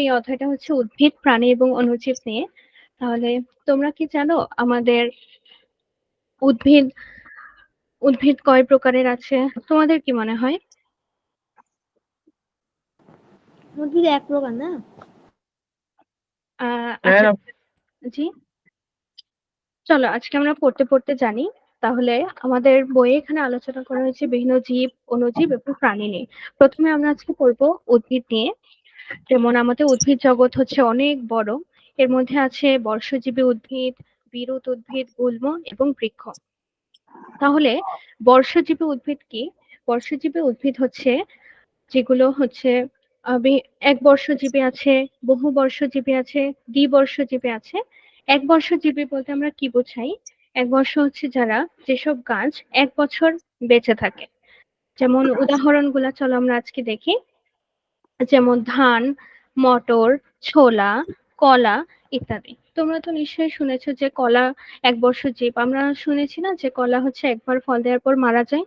এই অধ্যায়টা হচ্ছে উদ্ভিদ, প্রাণী এবং অণুজীব নিয়ে। তাহলে তোমরা কি জানো আমাদের উদ্ভিদ উদ্ভিদ কয় প্রকারের আছে? তোমাদের কি মনে হয়? উদ্ভিদ এক প্রকার না? আচ্ছা, জি, চলো আজকে আমরা পড়তে পড়তে জানি। তাহলে আমাদের বইয়ে এখানে আলোচনা করা হয়েছে বিভিন্ন জীব, অণুজীব এবং প্রাণী নিয়ে। প্রথমে আমরা আজকে পড়বো উদ্ভিদ নিয়ে। যেমন আমাদের উদ্ভিদ জগৎ হচ্ছে অনেক বড়। এর মধ্যে আছে বর্ষজীবী উদ্ভিদ, বিরুৎ উদ্ভিদ, গুল্ম এবং বৃক্ষ। তাহলে বর্ষজীবী উদ্ভিদ কি? বর্ষজীবী উদ্ভিদ হচ্ছে যেগুলো হচ্ছে এক বর্ষজীবী আছে, বহু বর্ষজীবী আছে, দ্বিবর্ষজীবী আছে। এক বর্ষজীবী বলতে আমরা কি বোঝাই? এক বর্ষ হচ্ছে যারা, যেসব গাছ এক বছর বেঁচে থাকে। যেমন উদাহরণগুলা চলো আমরা আজকে দেখি। যেমন ধান, মটর, ছোলা, কলা ইত্যাদি। তোমরা তো নিশ্চয়ই শুনেছো যে কলা এক বর্ষজীব। আমরা শুনেছি না যে কলা হচ্ছে একবার ফল দেওয়ার পর মারা যায়?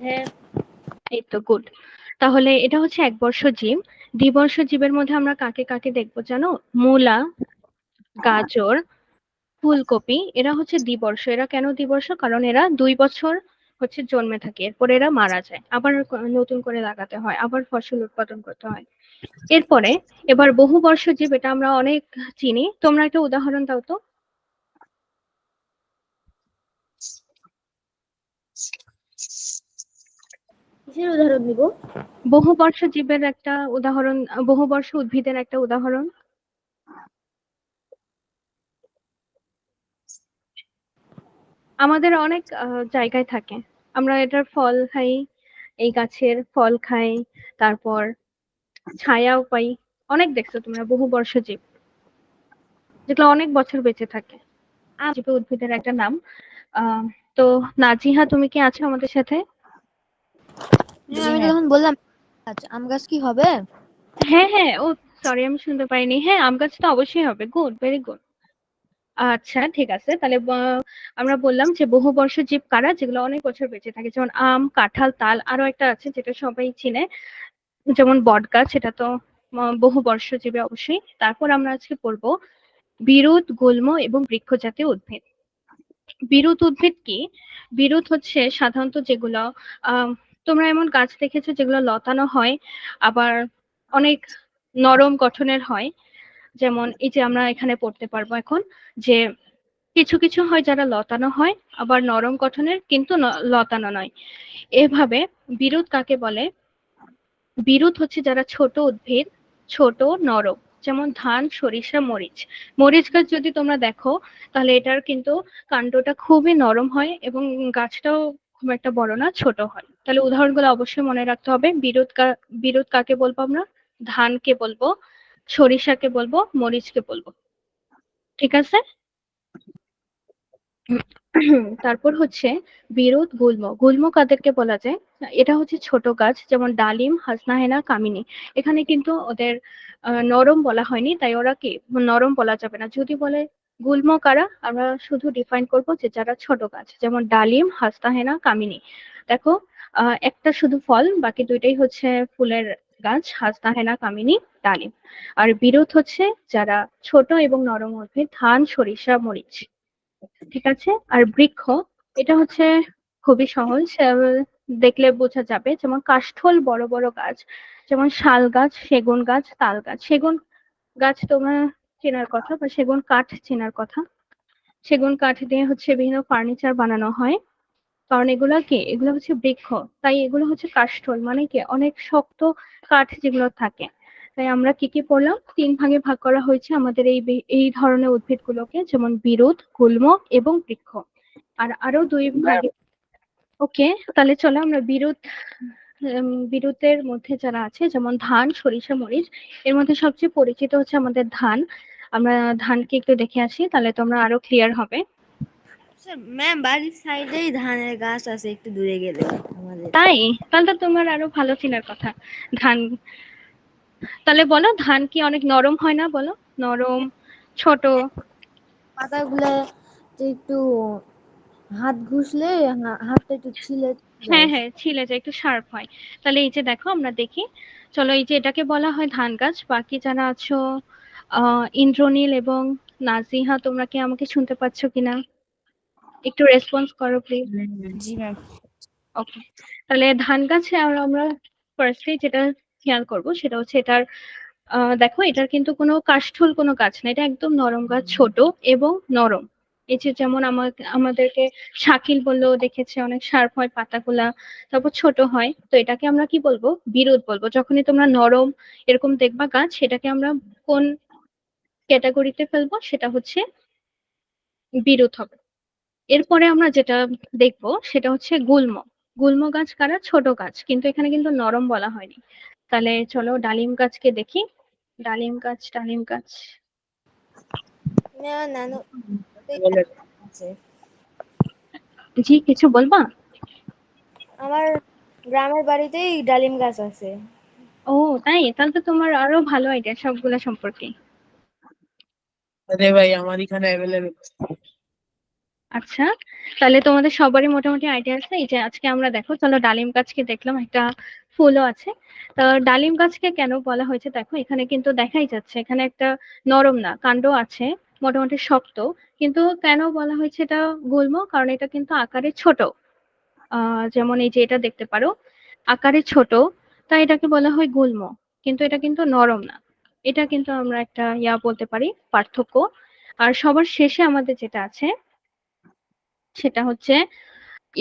হ্যাঁ। এই তো, গুড। তাহলে এটা হচ্ছে এক বর্ষ জীব। দ্বিবর্ষ জীবের মধ্যে আমরা কাকে কাকে দেখবো জানো? মূলা, গাজর, ফুলকপি, এরা হচ্ছে দ্বিবর্ষ। এরা কেন দ্বিবর্ষ? কারণ এরা 2 বছর হচ্ছে জন্মে থাকে, এরপর এরা মারা যায়, আবার নতুন করে লাগাতে হয়, আবার ফসল উৎপাদন করতে হয়। এরপরে এবার বহু বর্ষ জীব, এটা আমরা অনেক চিনি। তোমরা একটা উদাহরণ দাও তো। কিসের উদাহরণ দিব? বহু বর্ষ জীবের একটা উদাহরণ, বহু বর্ষ উদ্ভিদের একটা উদাহরণ। আমাদের অনেক জায়গায় থাকে, আমরা এটার ফল খাই, এই গাছের ফল খাই, তারপর ছায়াও পাই। অনেক দেখছো তোমরা বহু বর্ষ জীব, যেগুলো অনেক বছর বেঁচে থাকে। জীব উদ্ভিদের একটা নাম। তো নাজিহা, তুমি কি আছো আমাদের সাথে? হ্যাঁ, আমি তো তখন বললাম আচ্ছা আম গাছ কি হবে? হ্যাঁ হ্যাঁ, ও সরি, আমি শুনতে পাইনি। হ্যাঁ, আম গাছ তো অবশ্যই হবে। Good, very good. আচ্ছা ঠিক আছে, তাহলে আমরা বললাম যে বহু বর্ষ জীব কারা? যেগুলো অনেক বছর বেঁচে থাকে, যেমন আম, কাঁঠাল, তাল। আরো একটা আছে যেটা সবাই চিনে, যেমন বট গাছ, এটা তো বহু বর্ষজীবী অবশ্যই। তারপর আমরা আজকে পড়বো বিরুৎ, গুল্ম এবং বৃক্ষ জাতীয় উদ্ভিদ। বিরুৎ উদ্ভিদ কি? বিরুৎ হচ্ছে সাধারণত যেগুলো তোমরা এমন গাছ দেখেছো যেগুলো লতানো হয়, আবার অনেক নরম গঠনের হয়। যেমন এই যে আমরা এখানে পড়তে পারবো এখন, যে কিছু কিছু হয় যারা লতানো হয়, আবার নরম গঠনের কিন্তু লতানো নয়। এভাবে বিরুৎ কাকে বলে? বিরুৎ হচ্ছে যারা ছোট উদ্ভিদ, ছোট, নরম। যেমন ধান, সরিষা, মরিচ। মরিচ গাছ যদি তোমরা দেখো, তাহলে এটার কিন্তু কাণ্ডটা খুবই নরম হয় এবং গাছটাও খুব একটা বড় না, ছোট হয়। তাহলে উদাহরণগুলো অবশ্যই মনে রাখতে হবে। বিরুৎ কাকে বলবো আমরা? ধানকে বলবো, সরিষাকে বলবো, মরিচকে বলবো। ঠিক আছে। তারপর হচ্ছে বিরুৎ, গুল্ম। গুল্ম কাদেরকে বলা যায়? এটা হচ্ছে ছোট গাছ, যেমন ডালিম, হাসনাহেনা, কামিনী। এখানে কিন্তু ওদের নরম বলা হয়নি, তাই ওরা কি নরম বলা যাবে না। যদি বলে গুল্ম কারা, আমরা শুধু ডিফাইন করব যে যারা ছোট গাছ, যেমন ডালিম, হাসনাহেনা, কামিনী। দেখো, একটা শুধু ফল, বাকি দুইটাই হচ্ছে ফুলের গাছ, হাসনাহেনা, কামিনী, ডালিম। আর বিরুৎ হচ্ছে যারা ছোট এবং নরম উদ্ভিদ, ধান, সরিষা, মরিচ। ঠিক আছে। আর বৃক্ষ, এটা হচ্ছে খুবই সহজ, দেখলে বোঝা যাবে। যেমন কাষ্ঠল বড় বড় গাছ, যেমন শাল গাছ, সেগুন গাছ, তাল গাছ। সেগুন গাছ তোমার চেনার কথা, বা সেগুন কাঠ চেনার কথা। সেগুন কাঠ দিয়ে হচ্ছে বিভিন্ন ফার্নিচার বানানো হয়, কারণ এগুলা কি, এগুলো হচ্ছে বৃক্ষ। তাই এগুলো হচ্ছে কাষ্ঠল, মানে কি অনেক শক্ত কাঠ যেগুলো থাকে। তাই আমরা কি কি পড়লাম? 3 ভাগে ভাগ করা হয়েছে আমাদের এই ধরনের উদ্ভিদগুলোকে, যেমন বিরুৎ, গুল্ম এবং বৃক্ষ। আর আরো 2 ভাগে। ওকে, তাহলে চলো আমরা বিরুতের মধ্যে যারা আছে, যেমন ধান, সরিষা, মরিচ। এর মধ্যে সবচেয়ে পরিচিত হচ্ছে আমাদের ধান। আমরা ধানকে একটু দেখে আসি, তাহলে তোমরা আরো ক্লিয়ার হবে। ম্যাম, বাড়ির সাইডেই ধানের গাছ আছে, একটু দূরে গেলে আমাদের। তাই? তাহলে তো তোমার আরো ভালো চেনার কথা ধান। তাহলে বলো, ধান কি অনেক নরম হয় না? বলো, নরম, ছোট। পাতাগুলো একটু হাত ঘুষলে হাতটা একটু ছিলে হ্যাঁ, যায়। হ্যাঁ, ছিলে যায়, একটু শার্প হয়। তাহলে এই যে দেখো আমরা দেখি। চলো এই যে এটাকে বলা হয় ধান গাছ। বাকি যারা আছো ইন্দ্রনীল এবং নাজিহা, তোমরা কি আমাকে শুনতে পাচ্ছ কিনা? একটু রেসপন্স করো প্লিজ। G ma'am. ওকে। তাহলে ধান গাছে আর আমরা ফার্স্টলি যেটা খেয়াল করব সেটা হচ্ছে এটার দেখো এটার কিন্তু কোনো কাষ্ঠল কোনো গাছ না, এটা একদম নরম গাছ, ছোট এবং নরম। এই যে যেমন আমাদেরকে শাকিল বললেও দেখেছে অনেক শার্প হয় পাতাগুলা, তারপর ছোট হয়। তো এটাকে আমরা কি বলবো? বিরুৎ বলবো। যখনই তোমরা নরম এরকম দেখবা গাছ, সেটাকে আমরা কোন ক্যাটাগরিতে ফেলবো? সেটা হচ্ছে বিরুৎ হবে। এরপরে আমরা যেটা দেখবো সেটা হচ্ছে গুল্ম। গুল্ম গাছ কারা? ছোট গাছ, কিন্তু এখানে কিন্তু নরম বলা হয়নি। তাহলে চলো ডালিম গাছকে দেখি। ডালিম গাছ, ডালিম গাছ। না নানু আছে। জি, কিছু বলবা? আমার গ্রামের বাড়িতেই ডালিম গাছ আছে। ও তাই? তাহলে তো তোমার আরো ভালো আইডিয়া সবগুলা সম্পর্কে। আরে ভাই আমার এখানে অ্যাভেলেবেল। আচ্ছা, তাহলে তোমাদের সবারই মোটামুটি আইডিয়া আছে। এই যে আজকে আমরা দেখো, চলো ডালিম গাছকে দেখলাম, একটা ফুলও আছে। তো ডালিম গাছকে কেন বলা হয়েছে দেখো, এখানে কিন্তু দেখাই যাচ্ছে এখানে একটা নরম না, কাণ্ড আছে মোটামুটি শক্ত। কিন্তু কেন বলা হয়েছে এটা গুল্ম? কারণ এটা কিন্তু আকারে ছোট। যেমন এই যে এটা দেখতে পারো, আকারে ছোট, তাই এটাকে বলা হয় গুল্ম। কিন্তু এটা কিন্তু নরম না। এটা কিন্তু আমরা একটা বলতে পারি পার্থক্য। আর সবার শেষে আমাদের যেটা আছে সেটা হচ্ছে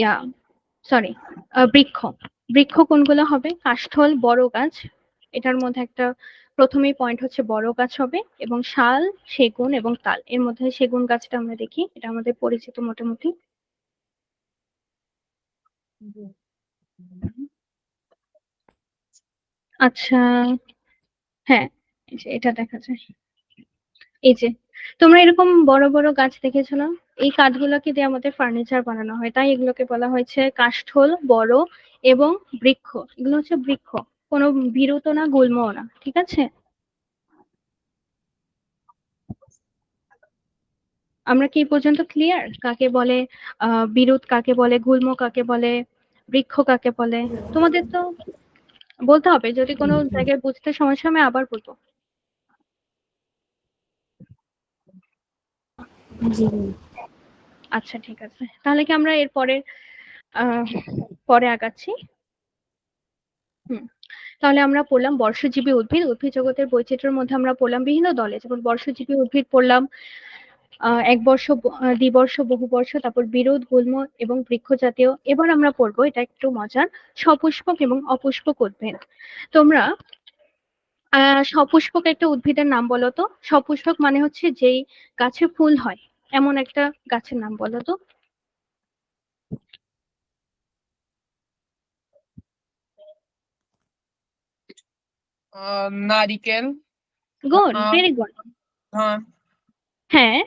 ইয়া সরি বৃক্ষ। বৃক্ষ কোনগুলো হবে? কাষ্ঠল, বড় গাছ। এটার মধ্যে একটা প্রথমেই পয়েন্ট হচ্ছে বড় গাছ হবে, এবং শাল, সেগুন এবং তাল। এর মধ্যে সেগুন গাছটা আমরা দেখি, এটা আমাদের পরিচিত মোটামুটি। আচ্ছা, হ্যাঁ, এই যে এটা দেখা যায়। এই যে তোমরা এরকম বড় বড় গাছ দেখেছো না? এই কাঠগুলোকে দিয়ে আমাদের ফার্নিচার বানানো হয়, তাই এগুলোকে বলা হয়েছে কাষ্ঠল, বড় এবং বৃক্ষ। এগুলো হচ্ছে বৃক্ষ, কোনো বিরুত না, গুল্মও না, ঠিক আছে? আমরা কি এই পর্যন্ত ক্লিয়ার? কাকে বলে বিরুৎ, কাকে বলে গুল্ম, কাকে বলে বৃক্ষ, কাকে বলে? তোমাদের তো বলতে হবে, যদি কোনো জায়গায় বুঝতে সমস্যা হয় আমি আবার বলবো। জি। আচ্ছা ঠিক আছে, তাহলে কি আমরা এরপরে পরে আগাচ্ছি। হুম। তাহলে আমরা পড়লাম বর্ষজীবী উদ্ভিদ। উদ্ভিদ জগতের বৈচিত্র্যের মধ্যে আমরা পড়লাম বিভিন্ন দলে, যেমন বর্ষজীবী উদ্ভিদ পড়লাম, একবর্ষ, দ্বিবর্ষ, বহুবর্ষ, তারপর বিরুৎ, গুল্ম এবং বৃক্ষ জাতীয়। এবার আমরা পড়বো, এটা একটু মজার, সপুষ্পক এবং অপুষ্পক উদ্ভিদ। তোমরা সপুষ্পক একটা উদ্ভিদের নাম বলো তো। সপুষ্পক মানে হচ্ছে যেই গাছে ফুল হয়, এমন একটা গাছের নাম বলো তো। নারিকেল, গুড, আম, ভেরি গুড। ধান। হ্যাঁ,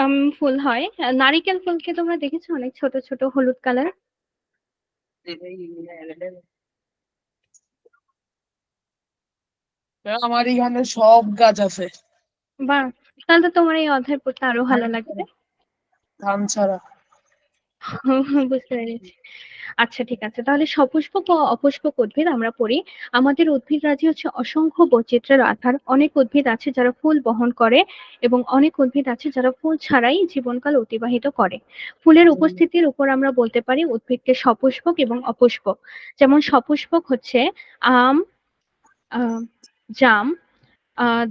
আম ফুল হয়। নারিকেল ফুলকে তোমরা দেখেছো? অনেক ছোট ছোট হলুদ কালার। আমার এখানে সব গাছ আছে বাহ, তাহলে তো তোমার এই অধ্যায় পড়তে আরো ভালো লাগবে। ধান ছাড়া। বুঝতে পেরেছি। আচ্ছা ঠিক আছে, তাহলে সপুষ্পক ও অপুষ্পক উদ্ভিদ আমরা পড়ি। আমাদের উদ্ভিদ রাজি হচ্ছে অসংখ্য বৈচিত্র্যের আধার। অনেক উদ্ভিদ আছে যারা ফুল বহন করে, এবং অনেক উদ্ভিদ আছে যারা ফুল ছাড়াই জীবনকাল অতিবাহিত করে। ফুলের উপস্থিতির উপর আমরা বলতে পারি উদ্ভিদকে সপুষ্পক এবং অপুষ্পক। যেমন সপুষ্পক হচ্ছে আম, আহ, জাম,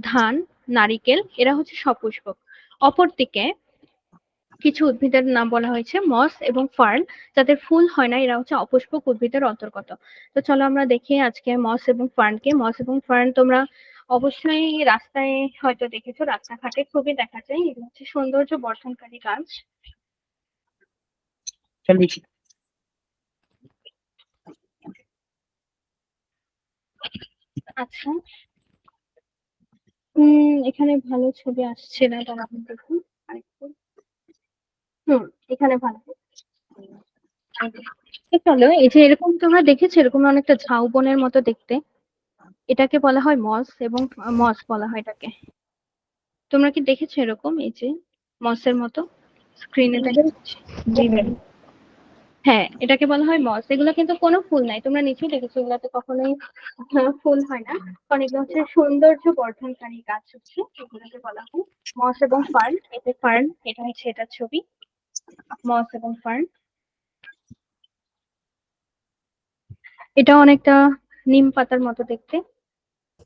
ধান, নারিকেল, এরা হচ্ছে সপুষ্পক। অপরদিকে কিছু উদ্ভিদের নাম বলা হয়েছে মস এবং ফার্ন, যাদের ফুল হয় না, এরা হচ্ছে অপুষ্পক উদ্ভিদের অন্তর্গত। তো চলো আমরা দেখি আজকে মস এবং ফার্নকে। মস এবং ফার্ন তোমরা অবশ্যই রাস্তায় হয়তো দেখেছো, রাস্তাঘাটে খুবই দেখা যায়। এগুলো হচ্ছে সৌন্দর্য বর্ধনকারী গাছ। আচ্ছা, এখানে ভালো ছবি আসছে না, দাঁড়ান দেখুন আরেকটু। এখানে ভালো। তো চলো এই যে এরকম তোমরা দেখেছো, এরকম অনেকটা ঝাউবনের মতো দেখতে, এটাকে বলা হয় মস, এবং মস বলা হয় এটাকে। তোমরা কি দেখেছো এরকম, এই যে মসের মতো স্ক্রিনে দেখা যাচ্ছে? জি ম্যাম। হ্যাঁ, এটাকে বলা হয় মস। এগুলো কিন্তু কোনো ফুল নাই, তোমরা নিশ্চয়ই দেখেছো, এগুলাতে কখনোই ফুল হয় না, কারণ এগুলো হচ্ছে সৌন্দর্য বর্ধনকারী গাছ, হচ্ছে এগুলোকে বলা হয় মস এবং ফার্ন। এতে ফার্ন, এটা হচ্ছে এটার ছবি, মস এবং ফার্ন। এটা অনেকটা নিম পাতার মতো দেখতে।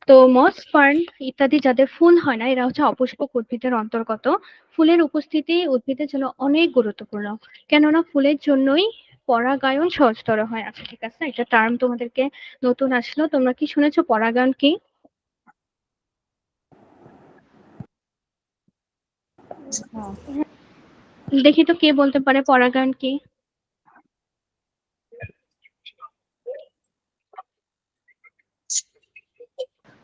তো মস, ফার্ন ইত্যাদি যাদের ফুল হয় না, এরা হচ্ছে অপুষ্পক উদ্ভিদের অন্তর্গত। ফুলের উপস্থিতি উদ্ভিদের জন্য অনেক গুরুত্বপূর্ণ, কেননা ফুলের জন্যই পরাগায়ন সহজতর হয়। আচ্ছা ঠিক আছে, একটা টার্ম তোমাদেরকে নতুন আসলো, তোমরা কি শুনেছো পরাগায়ন কি? হ্যাঁ দেখি তো কে বলতে পারে পরাগায়ন কি?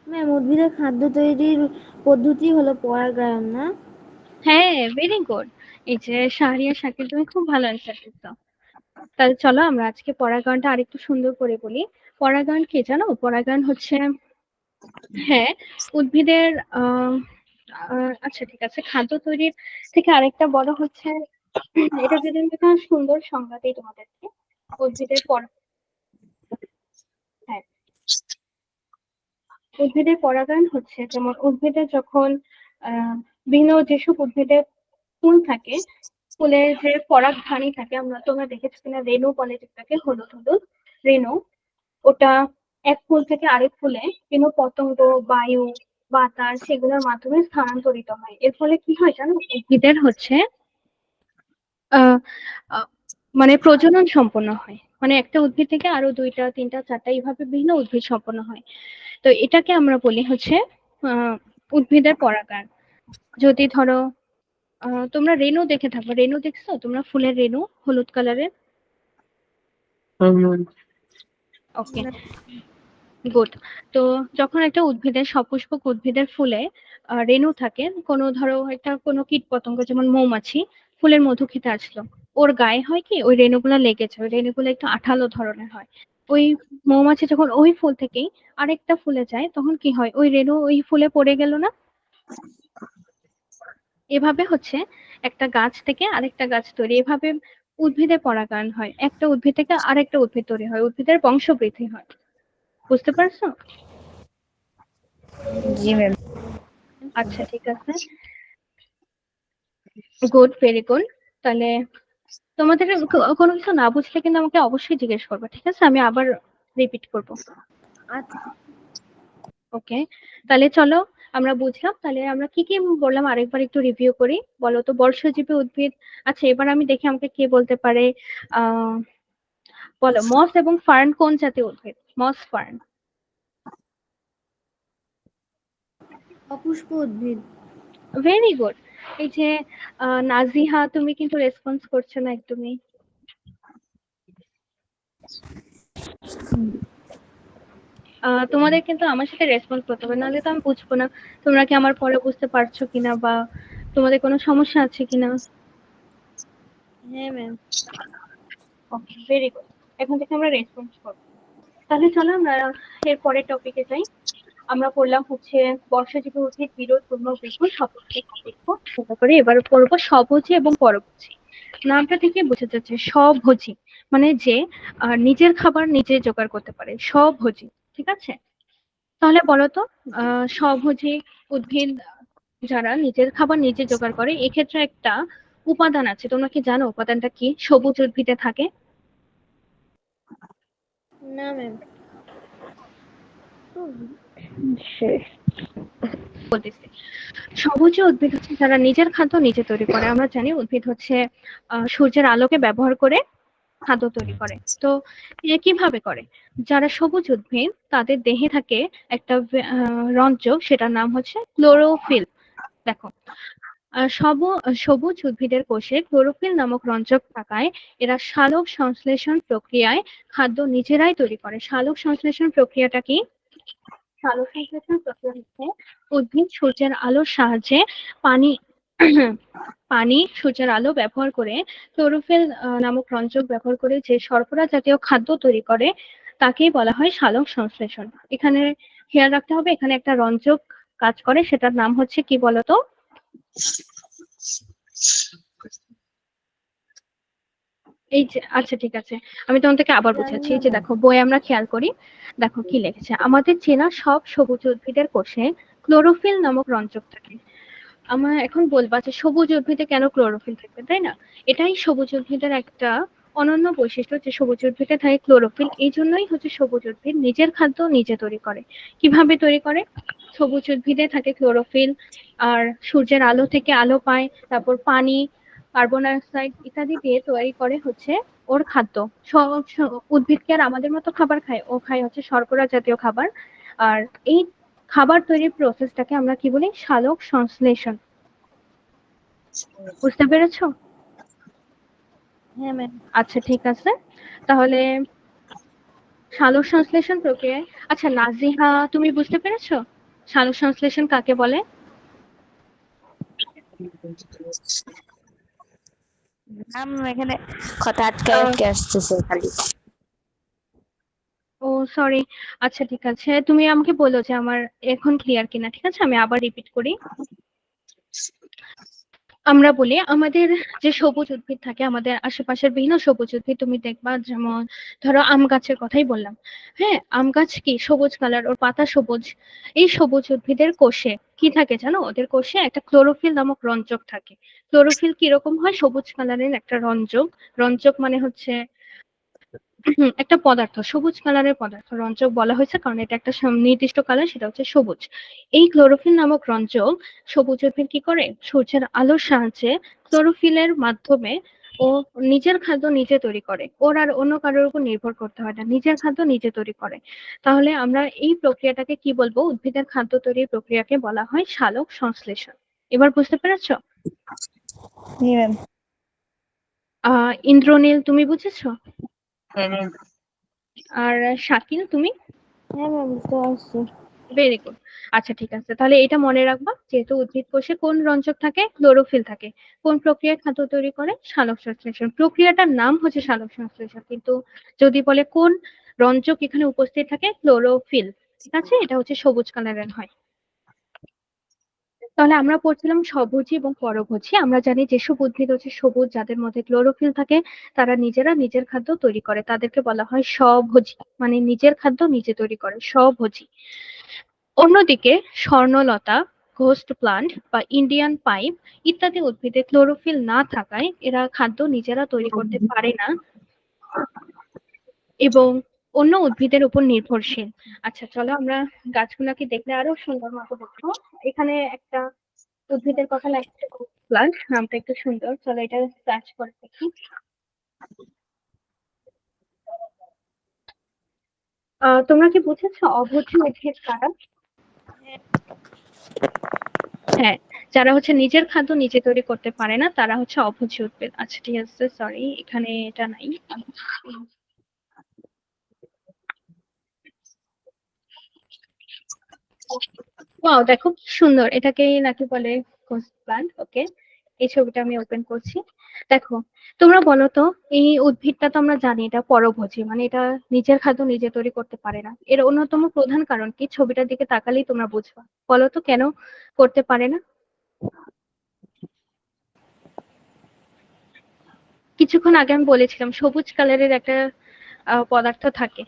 ম্যাম, উদ্ভিদের খাদ্য তৈরির পদ্ধতি হলো পরাগায়ন, না? হ্যাঁ, ভেরি গুড। এই যে শাহরিয়া শাকিল, তুমি খুব ভালো অ্যান্সার দিচ্ছো। তাহলে চলো আমরা আজকে পরাগায়নটা আরেকটু সুন্দর করে বলি। পরাগায়ন কি জানো? পরাগায়ন হচ্ছে, হ্যাঁ, উদ্ভিদের আচ্ছা ঠিক আছে, খাদ্য তৈরির থেকে আরেকটা বড় হচ্ছে, এটা যদি আমি একটা সুন্দর সংজ্ঞা দিই তোমাদেরকে, উদ্ভিদের হ্যাঁ, উদ্ভিদের পরাগায়ন হচ্ছে যেমন উদ্ভিদের যখন বিভিন্ন যেসব উদ্ভিদের ফুল থাকে, ফুলের যে পরাগধানী থাকে, তোমরা দেখেছো কিনা, রেণু বলে যেটাকে, হলুদ হলুদ রেণু, ওটা এক ফুল থেকে আরেক ফুলে বিভিন্ন পতঙ্গ, বায়ু, বাতাস সেগুলোর মাধ্যমে স্থানান্তরিত হয়। এর ফলে কি হয় জানো? উদ্ভিদের হচ্ছে আহ আহ, মানে প্রজনন সম্পন্ন হয়, মানে একটা উদ্ভিদ থেকে আরো দুইটা, তিনটা, চারটা, এইভাবে বিভিন্ন উদ্ভিদ সম্পন্ন হয়। তো এটাকে আমরা বলি হচ্ছে আহ উদ্ভিদের পরাগায়ন। যদি ধরো তোমরা রেণু দেখে থাকো, রেণু দেখছো তোমরা, ফুলের রেণু হলুদ কালারের? হুম। ওকে, গুড। তো যখন একটা উদ্ভিদের, সপুষ্পক উদ্ভিদের ফুলে রেণু থাকে, কোনো ধরো একটা কোনো কীট পতঙ্গ যেমন মৌমাছি ফুলের মধু খেতে আসলো, ওর গায়ে হয় কি, ওই রেণুগুলো লেগেছে, ওই রেণুগুলো একটু আঠালো ধরনের হয়। ওই মৌমাছি যখন ওই ফুল থেকেই আরেকটা ফুলে যায়, তখন কি হয়, ওই রেণু ওই ফুলে পড়ে গেল না? এভাবে হচ্ছে একটা গাছ থেকে আরেকটা গাছ তৈরি, এভাবে উদ্ভিদের পরাগায়ন হয়, একটা উদ্ভিদ থেকে আরেকটা উদ্ভিদ তৈরি হয়, উদ্ভিদের বংশবৃদ্ধি হয়। বুঝতে পারছো? জি ম্যাম। আচ্ছা ঠিক আছে, গুড, ভেরি গুড। তাহলে তোমাদের কোনো কিছু না বুঝলে কিন্তু আমাকে অবশ্যই জিজ্ঞেস করবে, ঠিক আছে? আমি আবার রিপিট করব। আচ্ছা ওকে, তাহলে চলো, আমরা বুঝলাম, তাহলে আমরা কি কি বললাম আরেকবার একটু রিভিউ করি। বলো তো, বর্ষজীবী উদ্ভিদ। আচ্ছা, এবার আমি দেখি আমাকে কে বলতে পারে। আহ বলো, মস এবং ফার্ন কোন জাতীয় উদ্ভিদ? মস, ফার্ন। অপুষ্প উদ্ভিদ। Very good. এই যে নাজিহা, তুমি কিন্তু রেসপন্স করছো না একদমই। তোমাদের কিন্তু আমার সাথে রেসপন্স করতে হবে, নাহলে তো আমি বুঝবো না তোমরা কি আমার পরে বুঝতে পারছো কিনা, বা তোমাদের কোনো সমস্যা আছে কিনা। হ্যাঁ ম্যাম। ওকে, ভেরি গুড। এখন থেকে আমরা রেসপন্স করবো। তাহলে চলো আমরা এর পরের টপিকে যাই। আমরা পড়লাম হচ্ছে বর্ষজীবী উদ্ভিদ, বিরোধ, পুনর্বৃক্ষ, স্বপক্ষে সাপেক্ষ। তারপরে এবার পড়বো স্বভোজী এবং পরভোজী। নামটা থেকে বোঝা যাচ্ছে স্বভোজী মানে যে নিজের খাবার নিজে জোগাড় করতে পারে, স্বভোজী। ঠিক আছে, তাহলে বলো তো, স্বভোজী উদ্ভিদ যারা নিজের খাবার নিজে জোগাড় করে, এক্ষেত্রে একটা উপাদান আছে, তোমরা কি জানো উপাদানটা কি সবুজ উদ্ভিদে থাকে? না ম্যাম। বলতেছি, সবুজ উদ্ভিদ হচ্ছে যারা নিজের খাদ্য নিজে তৈরি করে। আমরা জানি উদ্ভিদ হচ্ছে সূর্যের আলোকে ব্যবহার করে খাদ্য তৈরি করে। তো কিভাবে করে? যারা সবুজ উদ্ভিদ, তাদের দেহে থাকে একটা রঞ্জক, সেটার নাম হচ্ছে ক্লোরোফিল। দেখো, সবুজ উদ্ভিদের কোষে ক্লোরোফিল নামক রঞ্জক থাকায় এরা সালোক সংশ্লেষণ প্রক্রিয়ায় খাদ্য নিজেরাই তৈরি করে। সালোক সংশ্লেষণ প্রক্রিয়াটা কি? সালোক সংশ্লেষণ প্রক্রিয়া হচ্ছে উদ্ভিদ সূর্যের আলোর সাহায্যে পানি সূর্যের আলো ব্যবহার করে, ক্লোরোফিল নামক রঞ্জক ব্যবহার করে যে শর্করা জাতীয় খাদ্য তৈরি করে, তাকেই বলা হয় সালোক সংশ্লেষণ। এখানে খেয়াল রাখতে হবে, এখানে একটা রঞ্জক কাজ করে, সেটার নাম হচ্ছে কি বলতো? এই যে আচ্ছা ঠিক আছে, আমি তোমাদেরকে আবার জানি বুঝাচ্ছি। না এই যে ম্যাম। দেখো বইয়ে আমরা খেয়াল করি, দেখো কি লিখেছে, আমাদের চেনা সব সবুজ উদ্ভিদের কোষে ক্লোরোফিল নামক রঞ্জক থাকে। আমার এখন বলবা যে সবুজ উদ্ভিদে কেন ক্লোরোফিল থাকবে, তাই না? এটাই সবুজ উদ্ভিদের একটা অনন্য বৈশিষ্ট্য, যে সবুজ উদ্ভিদে থাকে ক্লোরোফিল। এই জন্যই হচ্ছে সবুজ উদ্ভিদ নিজের খাদ্য নিজে তৈরি করে। কিভাবে তৈরি করে? সবুজ উদ্ভিদে থাকে ক্লোরোফিল, আর সূর্যের আলো থেকে আলো পায়, তারপর পানি, কার্বন ডাই অক্সাইড ইত্যাদি দিয়ে তৈরি করে হচ্ছে ওর খাদ্য। উদ্ভিদ কি আর আমাদের মতো খাবার খায়? ও খায় হচ্ছে শর্করা জাতীয় খাবার। আর এই খাবার তৈরির প্রসেসটাকে আমরা কি বলি? সালোক সংশ্লেষণ। বুঝতে পেরেছো? হ্যাঁ ম্যাম। আচ্ছা ঠিক আছে, তাহলে সালোক সংশ্লেষণ প্রক্রিয়ায়, আচ্ছা নাজিহা তুমি বুঝতে পেরেছো সালোক সংশ্লেষণ কাকে বলে? ম্যাম এখানে কথা আটকে আহ, আটকে আসতেছে খালি। ও সরি। আচ্ছা ঠিক আছে, তুমি আমাকে বলো যে আমার এখন ক্লিয়ার কিনা। ঠিক আছে, আমি আবার রিপিট করি। আমরা বলি আমাদের যে সবুজ উদ্ভিদ থাকে, আমাদের আশেপাশের বিভিন্ন সবুজ উদ্ভিদ তুমি দেখবা, যেমন ধরো আম গাছের কথাই বললাম। হ্যাঁ, আম গাছ কি সবুজ কালার, ওর পাতা সবুজ। এই সবুজ উদ্ভিদের কোষে কি থাকে জানো? ওদের কোষে একটা ক্লোরোফিল নামক রঞ্জক থাকে। ক্লোরোফিল কিরকম হয়? সবুজ কালারের একটা রঞ্জক। রঞ্জক মানে হচ্ছে একটা পদার্থ, সবুজ কালারের পদার্থ রঞ্জক বলা হয়েছে কারণ এটা একটা নির্দিষ্ট কালার, সেটা হচ্ছে সবুজ। এই ক্লোরোফিল নামক রঞ্জক সবুজ উদ্ভিদ কি করে? সূর্যের আলোর সাহায্যে ক্লোরোফিলের মাধ্যমে ও নিজের খাদ্য নিজে তৈরি করে। ওর আর অন্য কারোর উপর নির্ভর করতে হয় না, নিজের খাদ্য নিজে তৈরি করে। তাহলে আমরা এই প্রক্রিয়াটাকে কি বলবো? উদ্ভিদের খাদ্য তৈরির প্রক্রিয়াকে বলা হয় সালোক সংশ্লেষণ। এবার বুঝতে পেরেছো? জি ম্যাম। ইন্দ্রনীল তুমি বুঝেছো? হ্যাঁ ম্যাম। আর শাকিল তুমি? হ্যাঁ ম্যাম বুঝতে পারছি। Very good. আচ্ছা ঠিক আছে, তাহলে এটা মনে রাখবা, যেহেতু উদ্ভিদ কোষে কোন রঞ্জক থাকে? ক্লোরোফিল থাকে। কোন প্রক্রিয়ায় খাদ্য তৈরি করে? সালোক সংশ্লেষণ। প্রক্রিয়াটার নাম হচ্ছে সালোক সংশ্লেষণ, কিন্তু যদি বলে কোন রঞ্জক এখানে উপস্থিত থাকে? ক্লোরোফিল। ঠিক আছে, এটা হচ্ছে সবুজ কালারের হয়। তাহলে আমরা পড়ছিলাম স্বভোজী এবং পরভোজী। আমরা জানি যেসব উদ্ভিদ হচ্ছে সবুজ, যাদের মধ্যে ক্লোরোফিল থাকে, তারা নিজেরা নিজের খাদ্য তৈরি করে, তাদেরকে বলা হয় স্বভোজী। মানে নিজের খাদ্য নিজে তৈরি করে, স্বভোজী। অন্যদিকে স্বর্ণলতা, ঘোস্ট প্লান্ট বা ইন্ডিয়ান পাইপ ইত্যাদি উদ্ভিদে ক্লোরোফিল না থাকায় এরা খাদ্য নিজেরা তৈরি করতে পারে না এবং অন্য উদ্ভিদের উপর নির্ভরশীল। আচ্ছা চলো আমরা গাছগুলোকে দেখলে আরো সুন্দর মতো দেখবো। এখানে একটা উদ্ভিদের কথা লাগছে, প্লান্ট নামটা একটু সুন্দর, চলো এটা সার্চ করে দেখি। তোমরা কি বুঝেছো অভোজ্য উদ্ভিদ কারা? হ্যাঁ, যারা হচ্ছে নিজের খাদ্য নিজে তৈরি করতে পারে না, তারা হচ্ছে অভোজ্য উদ্ভিদ। আচ্ছা ঠিক আছে, সরি এখানে এটা নাই। ওয়াও, দেখো কি সুন্দর, এটাকে নাকি বলে ঘোস্ট প্লান্ট। ওকে, এই ছবিটা আমি ওপেন করছি। দেখো, তোমরা বলো তো, এই উদ্ভিদটা তো আমরা জানি এটা পরভোজী, মানে এটা নিজের খাদ্য নিজে তৈরি করতে পারে না। এর অন্যতম প্রধান কারণ কি? ছবিটার দিকে তাকালেই তোমরা বুঝবা। বলো তো কেন করতে পারে না? কিছুক্ষণ আগে আমি বলেছিলাম সবুজ কালারের একটা পদার্থ থাকে।